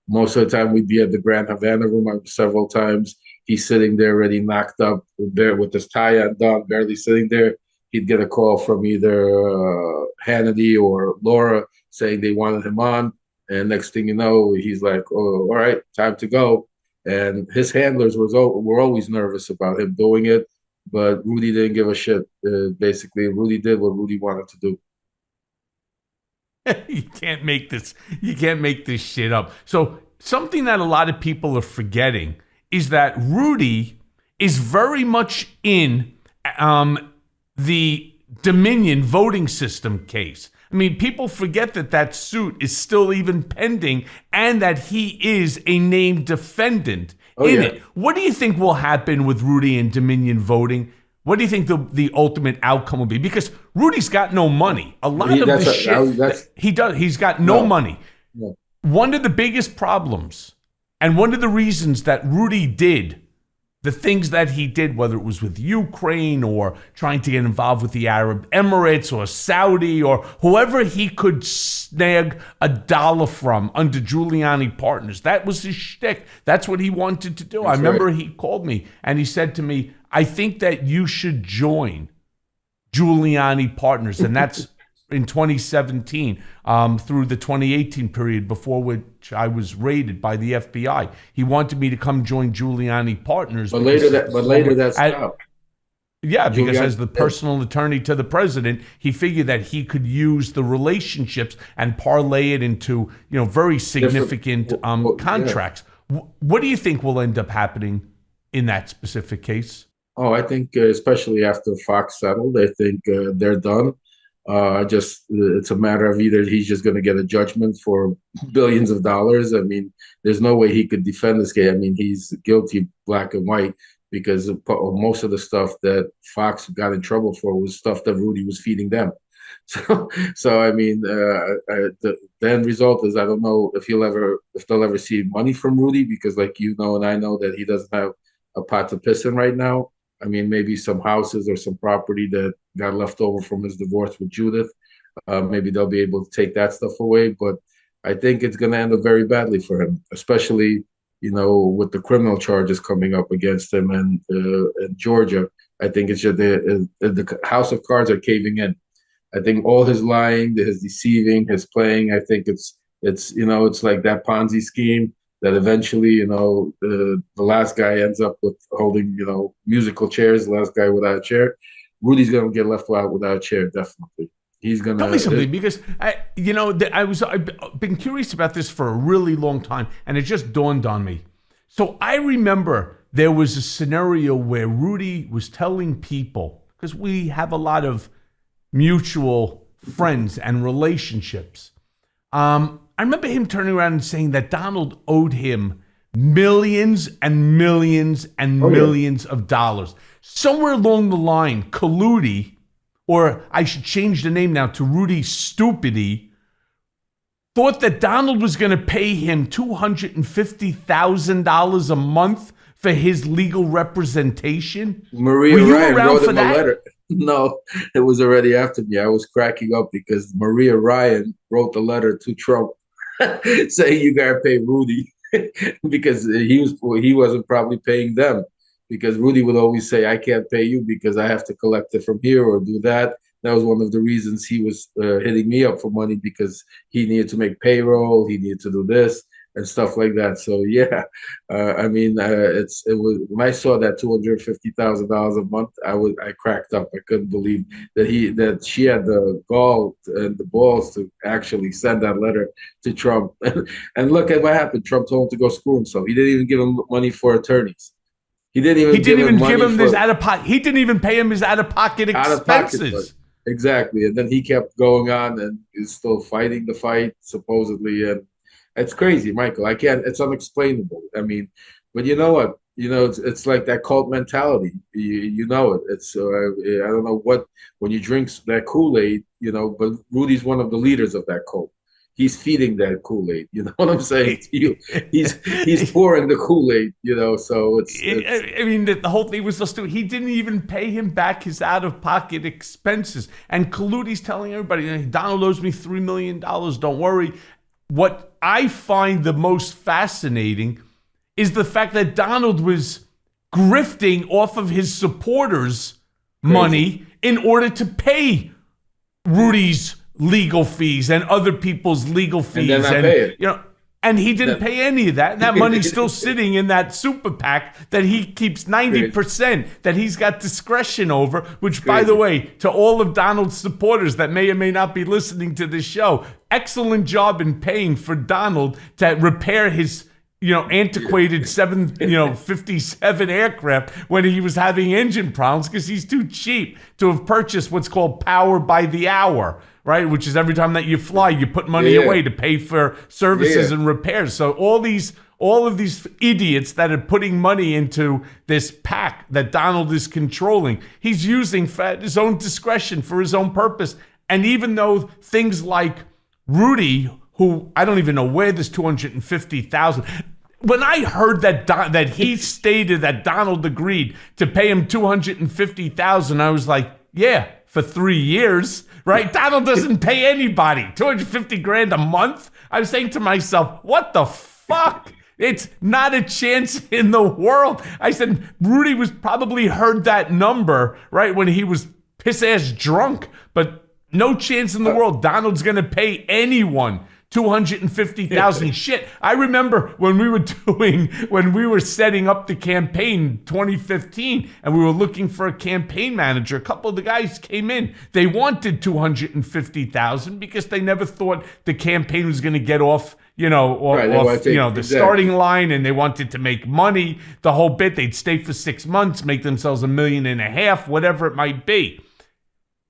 Most of the time, we'd be at the Grand Havana room several times. He's sitting there already knocked up there with his tie undone, barely sitting there. He'd get a call from either Hannity or Laura saying they wanted him on. And next thing you know, he's like, oh, all right, time to go. And his handlers were always nervous about him doing it, but Rudy didn't give a shit. Basically, Rudy did what Rudy wanted to do. You can't make this. You can't make this shit up. So something that a lot of people are forgetting is that Rudy is very much in the Dominion voting system case. I mean, people forget that suit is still even pending and that he is a named defendant in it. What do you think will happen with Rudy and Dominion voting? What do you think the ultimate outcome will be? Because Rudy's got no money. A lot of the shit he's got no money. No. One of the biggest problems and one of the reasons that Rudy did the things that he did, whether it was with Ukraine or trying to get involved with the Arab Emirates or Saudi or whoever he could snag a dollar from under Giuliani partners, that was his shtick. That's what he wanted to do. I remember he called me and he said to me, I think that you should join Giuliani partners. And that's in 2017 through the 2018 period before which I was raided by the FBI. He wanted me to come join Giuliani partners. But later that stopped. Yeah, because as the personal attorney to the president, he figured that he could use the relationships and parlay it into, very significant contracts. Yeah. What do you think will end up happening in that specific case? Oh, I think especially after Fox settled, I think they're done. It's a matter of either he's just going to get a judgment for billions of dollars. I mean, there's no way he could defend this guy. I mean, he's guilty, black and white, because most of the stuff that Fox got in trouble for was stuff that Rudy was feeding them. So I mean, the end result is I don't know if they'll ever see money from Rudy, because like and I know that he doesn't have a pot to piss in right now. I mean, maybe some houses or some property that got left over from his divorce with Judith. Maybe they'll be able to take that stuff away. But I think it's going to end up very badly for him, especially, with the criminal charges coming up against him and in Georgia. I think it's just the house of cards are caving in. I think all his lying, his deceiving, his playing, I think it's like that Ponzi scheme that eventually, the last guy ends up with holding, musical chairs, the last guy without a chair. Rudy's going to get left out without a chair, definitely. He's going to... Tell me something, because, I've been curious about this for a really long time, and it just dawned on me. So I remember there was a scenario where Rudy was telling people, because we have a lot of mutual friends and relationships, I remember him turning around and saying that Donald owed him millions and millions and millions of dollars. Somewhere along the line, Colludi, or I should change the name now to Rudy Stupidi, thought that Donald was going to pay him $250,000 a month for his legal representation. Maria Ryan wrote him a letter. No, it was already after me. I was cracking up because Maria Ryan wrote the letter to Trump saying you gotta pay Rudy because he wasn't probably paying them, because Rudy would always say, I can't pay you because I have to collect it from here or do that. That was one of the reasons he was hitting me up for money, because he needed to make payroll, he needed to do this and stuff like that. So yeah, I mean, it was when I saw that $250,000 a month, I cracked up. I couldn't believe that she had the gall and the balls to actually send that letter to Trump. And look at what happened. Trump told him to go screw himself. He didn't even give him money for attorneys. He didn't even give him his out of pocket. He didn't even pay him his out of pocket expenses. Exactly, and then he kept going on and is still fighting the fight supposedly and. It's crazy, Michael. It's unexplainable. I mean, but you know what? it's like that cult mentality. You know it. It's I don't know what when you drink that Kool-Aid, but Rudy's one of the leaders of that cult. He's feeding that Kool-Aid. You know what I'm saying to you? He's pouring the Kool-Aid. So I mean, the whole thing was so stupid. He didn't even pay him back his out-of-pocket expenses. And Kaluti's telling everybody, Donald owes me $3 million. Don't worry. What I find the most fascinating is the fact that Donald was grifting off of his supporters' money in order to pay Rudy's legal fees and other people's legal fees. And then I pay it. And he didn't pay any of that. And that money's still sitting in that super PAC that he keeps 90% that he's got discretion over, which, by the way, to all of Donald's supporters that may or may not be listening to this show, excellent job in paying for Donald to repair his antiquated 757 aircraft when he was having engine problems because he's too cheap to have purchased what's called power by the hour, right? Which is every time that you fly, you put money away to pay for services and repairs. So all of these idiots that are putting money into this PAC that Donald is controlling, he's using for his own discretion for his own purpose. And even though things like Rudy, who I don't even know where this $250,000. When I heard that he stated that Donald agreed to pay him $250,000, I was like, yeah, for 3 years, right? Donald doesn't pay anybody $250,000 a month. I was saying to myself, what the fuck? It's not a chance in the world. I said Rudy was probably heard that number right when he was piss ass drunk, but no chance in the world Donald's gonna pay anyone $250,000. Shit. I remember when we were setting up the campaign in 2015 and we were looking for a campaign manager. A couple of the guys came in. They wanted $250,000 because they never thought the campaign was going to get off, the starting line, and they wanted to make money, the whole bit. They'd stay for 6 months, make themselves $1.5 million, whatever it might be.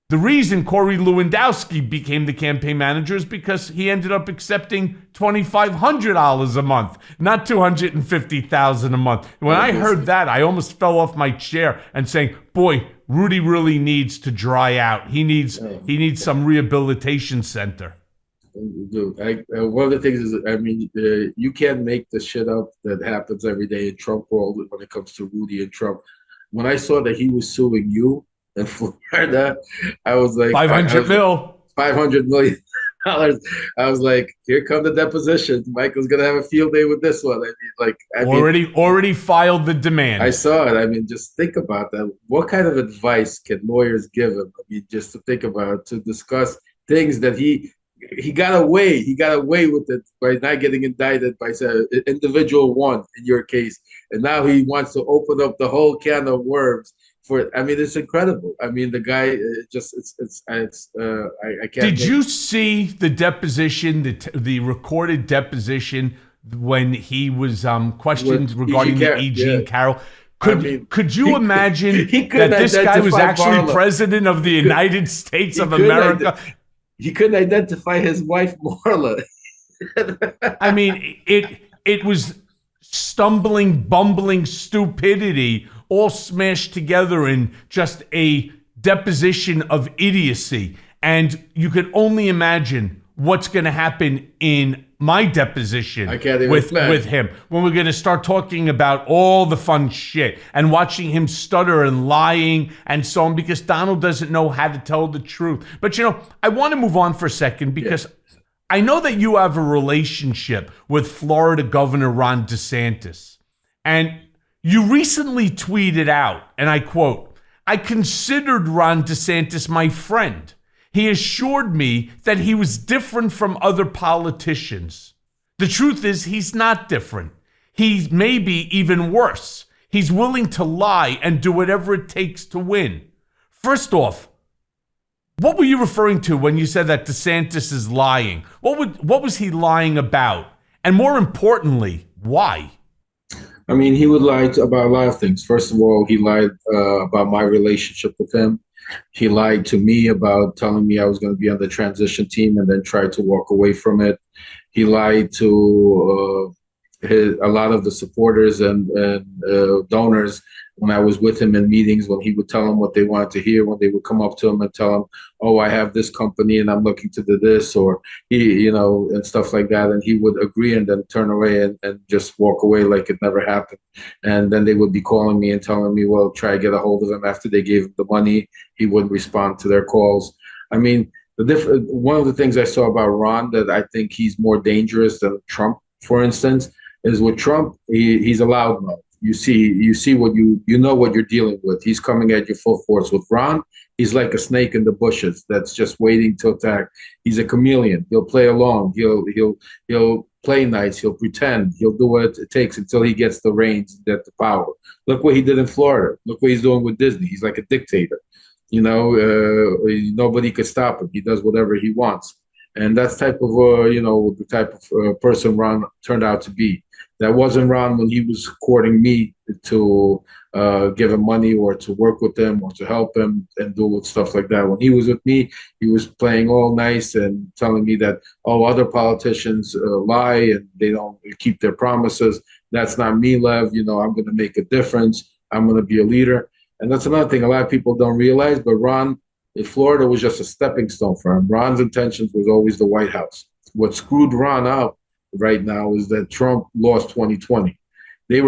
The reason Corey Lewandowski became the campaign manager is because he ended up accepting $2,500 a month, not $250,000 a month. When I heard that, I almost fell off my chair and saying, boy, Rudy really needs to dry out. He needs some rehabilitation center. Dude, one of the things is, you can't make the shit up that happens every day in Trump world when it comes to Rudy and Trump. When I saw that he was suing you in Florida, I was like, $500 million. I was like, here come the depositions. Michael's gonna have a field day with this one. Already filed the demand. I saw it. Just think about that. What kind of advice can lawyers give him? Just to think about, to discuss things that he got away. He got away with it by not getting indicted by individual one in your case, and now he wants to open up the whole can of worms. It's incredible. The guy I can't. Did you see the deposition, the recorded deposition when he was questioned regarding the E.G. Carroll? Could you imagine that this guy was actually Marla. President of the United States of America? He couldn't identify his wife, Marla. It was stumbling, bumbling stupidity all smashed together in just a deposition of idiocy. And you could only imagine what's going to happen in my deposition with him when we're going to start talking about all the fun shit and watching him stutter and lying and so on, because Donald doesn't know how to tell the truth. But, I want to move on for a second because I know that you have a relationship with Florida Governor Ron DeSantis. And you recently tweeted out, and I quote, "I considered Ron DeSantis my friend. He assured me that he was different from other politicians. The truth is he's not different. He's maybe even worse. He's willing to lie and do whatever it takes to win." First off, what were you referring to when you said that DeSantis is lying? What was he lying about? And more importantly, why? He would lie about a lot of things. First of all, he lied about my relationship with him. He lied to me about telling me I was going to be on the transition team and then tried to walk away from it. He lied to a lot of the supporters and donors, when I was with him in meetings, when he would tell them what they wanted to hear, when they would come up to him and tell him, "Oh, I have this company and I'm looking to do this," or and stuff like that, and he would agree and then turn away and just walk away like it never happened. And then they would be calling me and telling me, "Well, try to get a hold of him." After they gave him the money, he wouldn't respond to their calls. I mean, one of the things I saw about Ron that I think he's more dangerous than Trump, for instance, is with Trump, he's a loudmouth. You see what you know what you're dealing with. He's coming at you full force. With Ron, he's like a snake in the bushes that's just waiting to attack. He's a chameleon. He'll play along. He'll play nice. He'll pretend. He'll do what it takes until he gets the reins and get the power. Look what he did in Florida. Look what he's doing with Disney. He's like a dictator. Nobody could stop him. He does whatever he wants. And that's the type of person Ron turned out to be. That wasn't Ron when he was courting me to give him money or to work with him or to help him and do stuff like that. When he was with me, he was playing all nice and telling me that, oh, other politicians lie and they don't keep their promises. That's not me, Lev. I'm going to make a difference. I'm going to be a leader. And that's another thing a lot of people don't realize, but Ron in Florida was just a stepping stone for him. Ron's intentions was always the White House. What screwed Ron up right now is that Trump lost 2020. Ron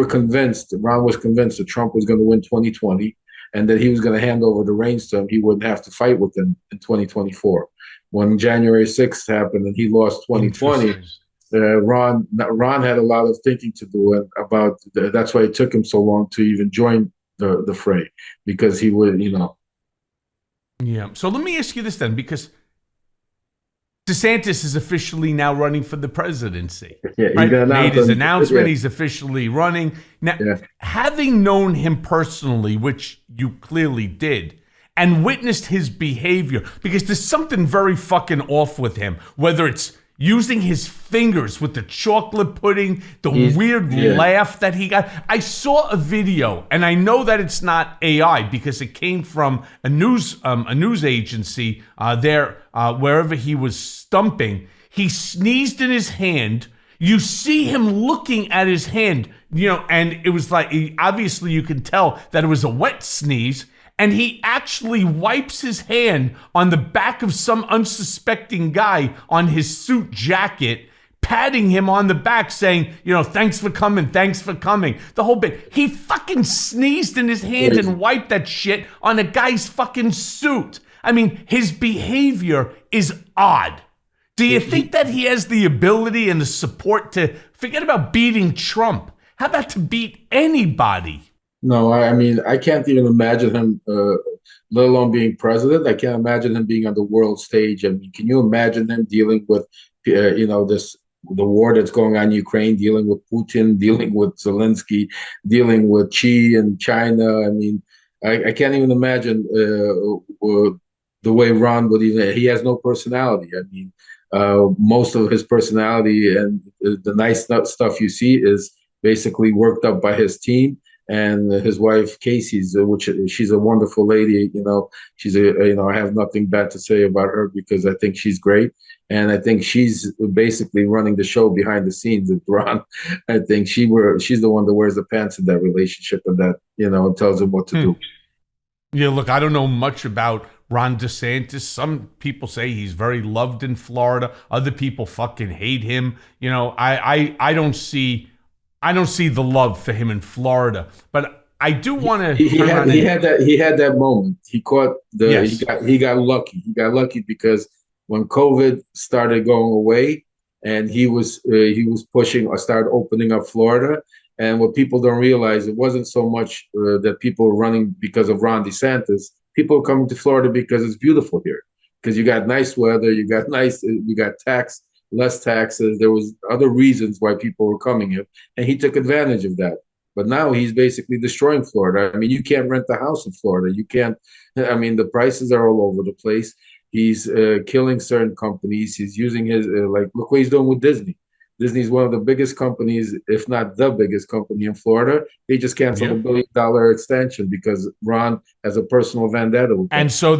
was convinced that Trump was going to win 2020 and that he was going to hand over the reins to him. He wouldn't have to fight with him in 2024. When January 6th happened and he lost 2020, Ron had a lot of thinking to do about that's why it took him so long to even join the fray, because he would, Yeah. So let me ask you this then, because DeSantis is officially now running for the presidency. Yeah, right? Made his announcement. Yeah. He's officially running. Now, having known him personally, which you clearly did, and witnessed his behavior, because there's something very fucking off with him, whether it's using his fingers with the chocolate pudding, the weird laugh that he got. I saw a video, and I know that it's not AI because it came from a news agency wherever he was stumping. He sneezed in his hand. You see him looking at his hand, and it was like, obviously you can tell that it was a wet sneeze. And he actually wipes his hand on the back of some unsuspecting guy on his suit jacket, patting him on the back saying, thanks for coming, thanks for coming. The whole bit. He fucking sneezed in his hand and wiped that shit on a guy's fucking suit. I mean, his behavior is odd. Do you think that he has the ability and the support to, forget about beating Trump, how about to beat anybody? No, I mean, I can't even imagine him, let alone being president. I can't imagine him being on the world stage. I mean, can you imagine him dealing with, the war that's going on in Ukraine, dealing with Putin, dealing with Zelensky, dealing with Xi and China? I mean, I can't even imagine the way Ron would even. He has no personality. I mean, most of his personality and the nice stuff you see is basically worked up by his team. And his wife, Casey's, which she's a wonderful lady. I have nothing bad to say about her because I think she's great. And I think she's basically running the show behind the scenes with Ron. I think she's the one that wears the pants in that relationship and that, and tells him what to do. Yeah, look, I don't know much about Ron DeSantis. Some people say he's very loved in Florida. Other people fucking hate him. I don't see the love for him in Florida, but I do want to. He had that moment. He caught he got lucky. He got lucky because when COVID started going away, and he was pushing or started opening up Florida. And what people don't realize, it wasn't so much that people were running because of Ron DeSantis. People are coming to Florida because it's beautiful here, because you got nice weather, you got less taxes. There was other reasons why people were coming here, and he took advantage of that. But now he's basically destroying Florida. I mean, you can't rent a house in Florida. You can't. I mean, the prices are all over the place. He's killing certain companies. He's using his look what he's doing with Disney. Disney's one of the biggest companies, if not the biggest company in Florida. They just canceled Yeah. $1 billion extension because Ron has a personal vendetta with them. And so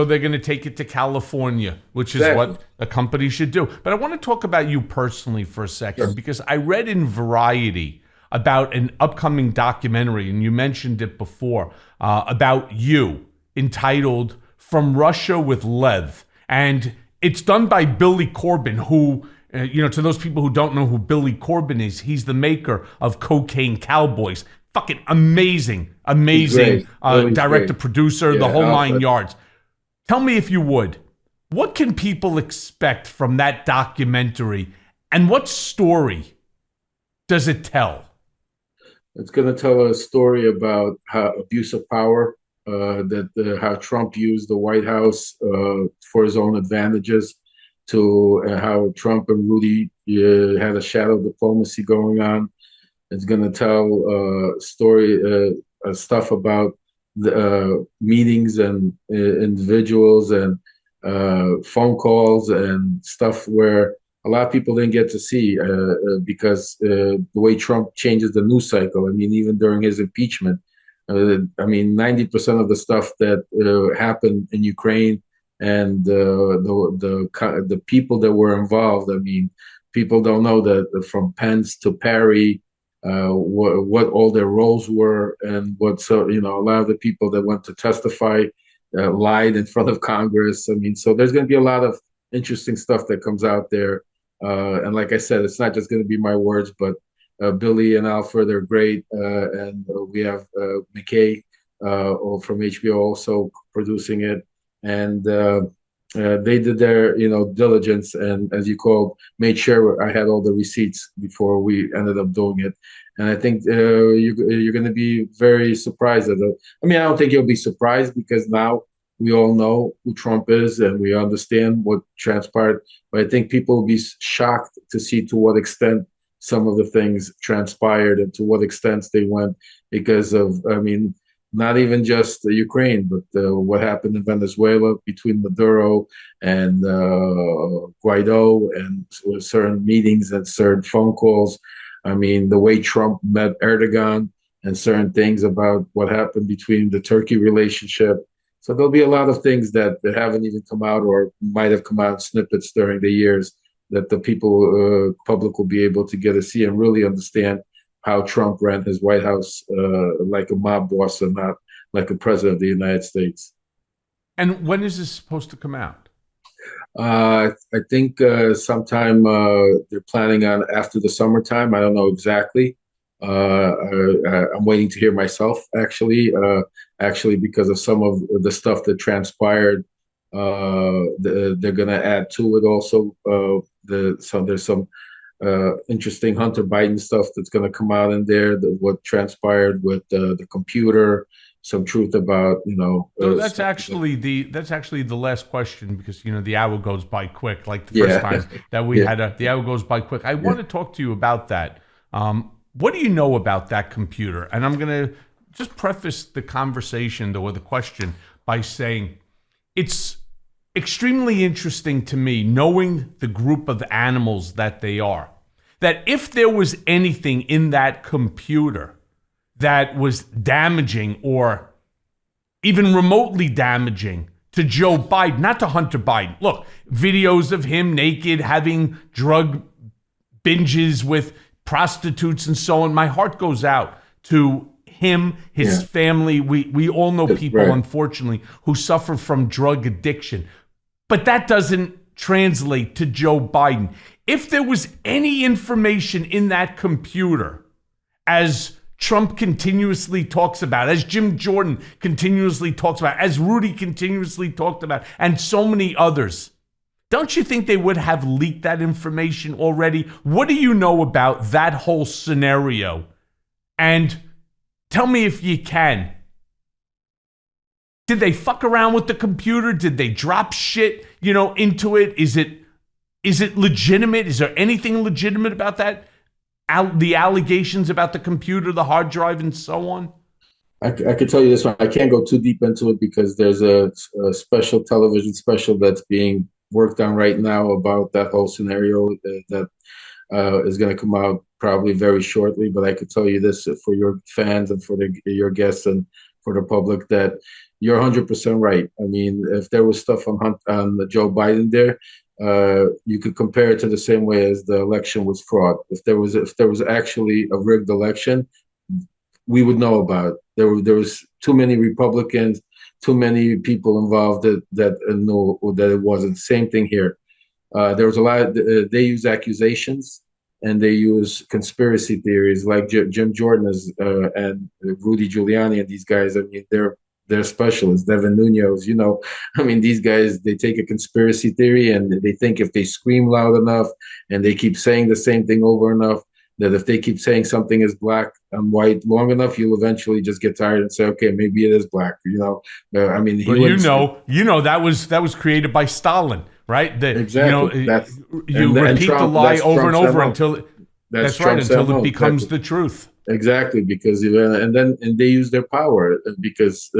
they're going to take it to California, which is Exactly. what a company should do. But I want to talk about you personally for a second, Sure. because I read in Variety about an upcoming documentary, and you mentioned it before, about you, entitled "From Russia with Lev," and it's done by Billy Corben, who, to those people who don't know who Billy Corben is, he's the maker of Cocaine Cowboys. Fucking amazing Billy's director, great. producer, the Yeah, whole nine Alfred. yards. Tell me, if you would, what can people expect from that documentary, and what story does it tell? It's going to tell a story about how abuse of power, how Trump used the White House for his own advantages, to how Trump and Rudy had a shadow diplomacy going on. It's going to tell stuff about the meetings and individuals and phone calls and stuff where a lot of people didn't get to see because the way Trump changes the news cycle. I mean, even during his impeachment, 90% of the stuff that happened in Ukraine and the people that were involved. I mean, people don't know that from Pence to Perry, what all their roles were, and a lot of the people that went to testify lied in front of Congress. I mean, so there's going to be a lot of interesting stuff that comes out there. And like I said, it's not just going to be my words, but Billy and Alfred are great, and we have McKay from HBO also producing it, and they did their diligence, and as you called, made sure I had all the receipts before we ended up doing it. And I think you're going to be very surprised at it. I mean, I don't think you'll be surprised because now we all know who Trump is and we understand what transpired. But I think people will be shocked to see to what extent some of the things transpired and to what extent they went because of, I mean, not even just Ukraine, but what happened in Venezuela between Maduro and Guaido, and certain meetings and certain phone calls. I mean, the way Trump met Erdogan and certain things about what happened between the Turkey relationship. So there'll be a lot of things that haven't even come out or might have come out in snippets during the years that the people, public will be able to get to see and really understand how Trump ran his White House like a mob boss and not like a president of the United States. And when is this supposed to come out? I think sometime they're planning on after the summertime. I don't know exactly. I'm waiting to hear myself, actually, because of some of the stuff that transpired. They're going to add to it also. There's some interesting Hunter Biden stuff that's going to come out in there. What transpired with the computer, some truth about So that's actually the last question, because the hour goes by quick. Like the first time that we had the hour goes by quick. I want to talk to you about that. What do you know about that computer? And I'm going to just preface the conversation or the question by saying it's extremely interesting to me, knowing the group of animals that they are, that if there was anything in that computer that was damaging or even remotely damaging to Joe Biden, not to Hunter Biden. Look, videos of him naked, having drug binges with prostitutes and so on. My heart goes out to him, his family. We all know people, unfortunately, who suffer from drug addiction. But that doesn't translate to Joe Biden. If there was any information in that computer, as Trump continuously talks about, as Jim Jordan continuously talks about, as Rudy continuously talked about, and so many others, don't you think they would have leaked that information already? What do you know about that whole scenario? And tell me if you can. Did they fuck around with the computer? Did they drop shit, into it? Is it legitimate? Is there anything legitimate about that? The allegations about the computer, the hard drive, and so on? I could tell you this one. I can't go too deep into it because there's a special television special that's being worked on right now about that whole scenario that is going to come out probably very shortly. But I could tell you this for your fans and for your guests and for the public, that you're 100% right. I mean, if there was stuff on Joe Biden there, you could compare it to the same way as the election was fraud. If there was actually a rigged election, we would know about it. There was too many Republicans, too many people involved that know that it wasn't. Same thing here. There was a lot. They use accusations and they use conspiracy theories, like Jim Jordan and Rudy Giuliani and these guys. I mean, they're specialists. Devin Nunes, I mean, these guys, they take a conspiracy theory and they think if they scream loud enough and they keep saying the same thing over enough, that if they keep saying something is black and white long enough, you'll eventually just get tired and say, okay, maybe it is black. I mean, that was created by Stalin, right? Exactly. You repeat the lie over and over until it becomes the truth. Exactly, because and they use their power because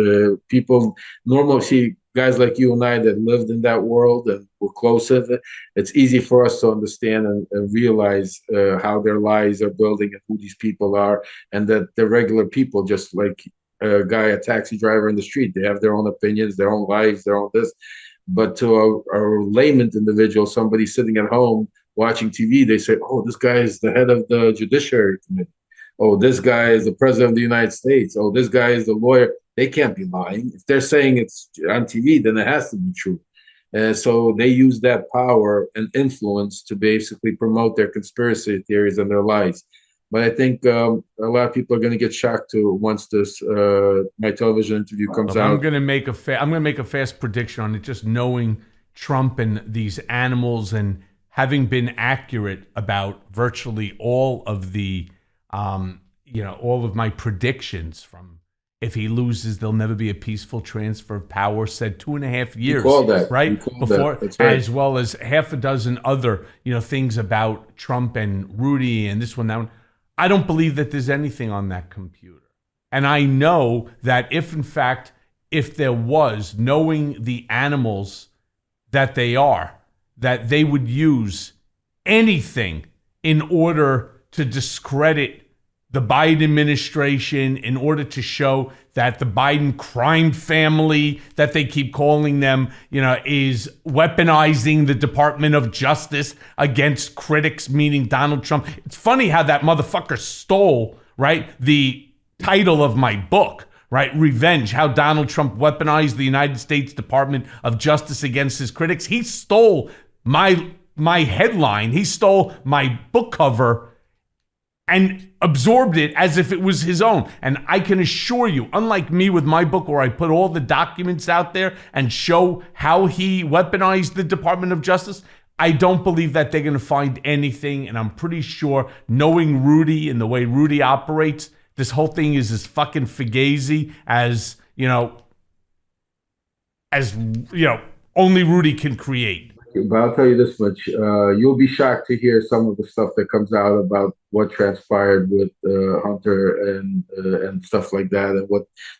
people normally see guys like you and I that lived in that world and were close to it. It's easy for us to understand and realize how their lies are building and who these people are, and that they're regular people, just like a taxi driver in the street. They have their own opinions, their own lives, their own this. But to a layman individual, somebody sitting at home watching TV, they say, "Oh, this guy is the head of the Judiciary Committee. Oh, this guy is the president of the United States. Oh, this guy is the lawyer." They can't be lying. If they're saying it's on TV, then it has to be true. So they use that power and influence to basically promote their conspiracy theories and their lies. But I think a lot of people are going to get shocked too once this my television interview comes out. I'm going to make a fast prediction on it. Just knowing Trump and these animals and having been accurate about virtually all of the all of my predictions from if he loses, there'll never be a peaceful transfer of power, said 2.5 years, right? Before, right. As well as half a dozen other, things about Trump and Rudy and this one, that one. I don't believe that there's anything on that computer. And I know that if there was, knowing the animals that they are, that they would use anything in order to discredit the Biden administration, in order to show that the Biden crime family, that they keep calling them, is weaponizing the Department of Justice against critics, meaning Donald Trump. It's funny how that motherfucker stole, right, the title of my book, right? Revenge, how Donald Trump weaponized the United States Department of Justice against his critics. He stole my headline. He stole my book cover and absorbed it as if it was his own. And I can assure you, unlike me with my book where I put all the documents out there and show how he weaponized the Department of Justice, I don't believe that they're going to find anything. And I'm pretty sure, knowing Rudy and the way Rudy operates, this whole thing is as fucking fugazi as only Rudy can create. But I'll tell you this much: you'll be shocked to hear some of the stuff that comes out about what transpired with Hunter and stuff like that, and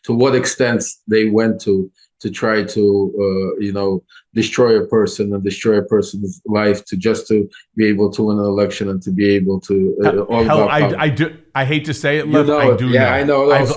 to what extent they went to try to destroy a person and destroy a person's life to be able to win an election and to be able to. I hate to say it, Lev. I do. Yeah, know. I know.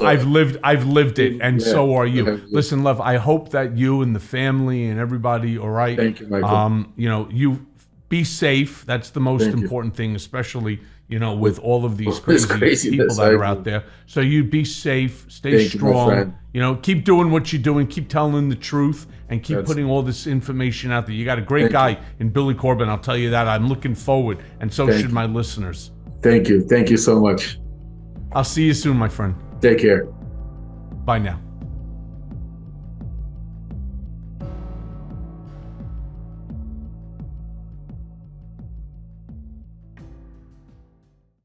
I've lived it, and so are you. Listen, Lev. I hope that you and the family and everybody are right. Thank you, Michael. You be safe. That's the most important thing, especially with all of these crazy people that are out there. So you be safe, stay strong. Keep doing what you're doing, keep telling the truth, and keep putting all this information out there. You got a great guy in Billy Corbin, I'll tell you that. I'm looking forward, and so should my listeners. Thank you so much. I'll see you soon, my friend. Take care. Bye now.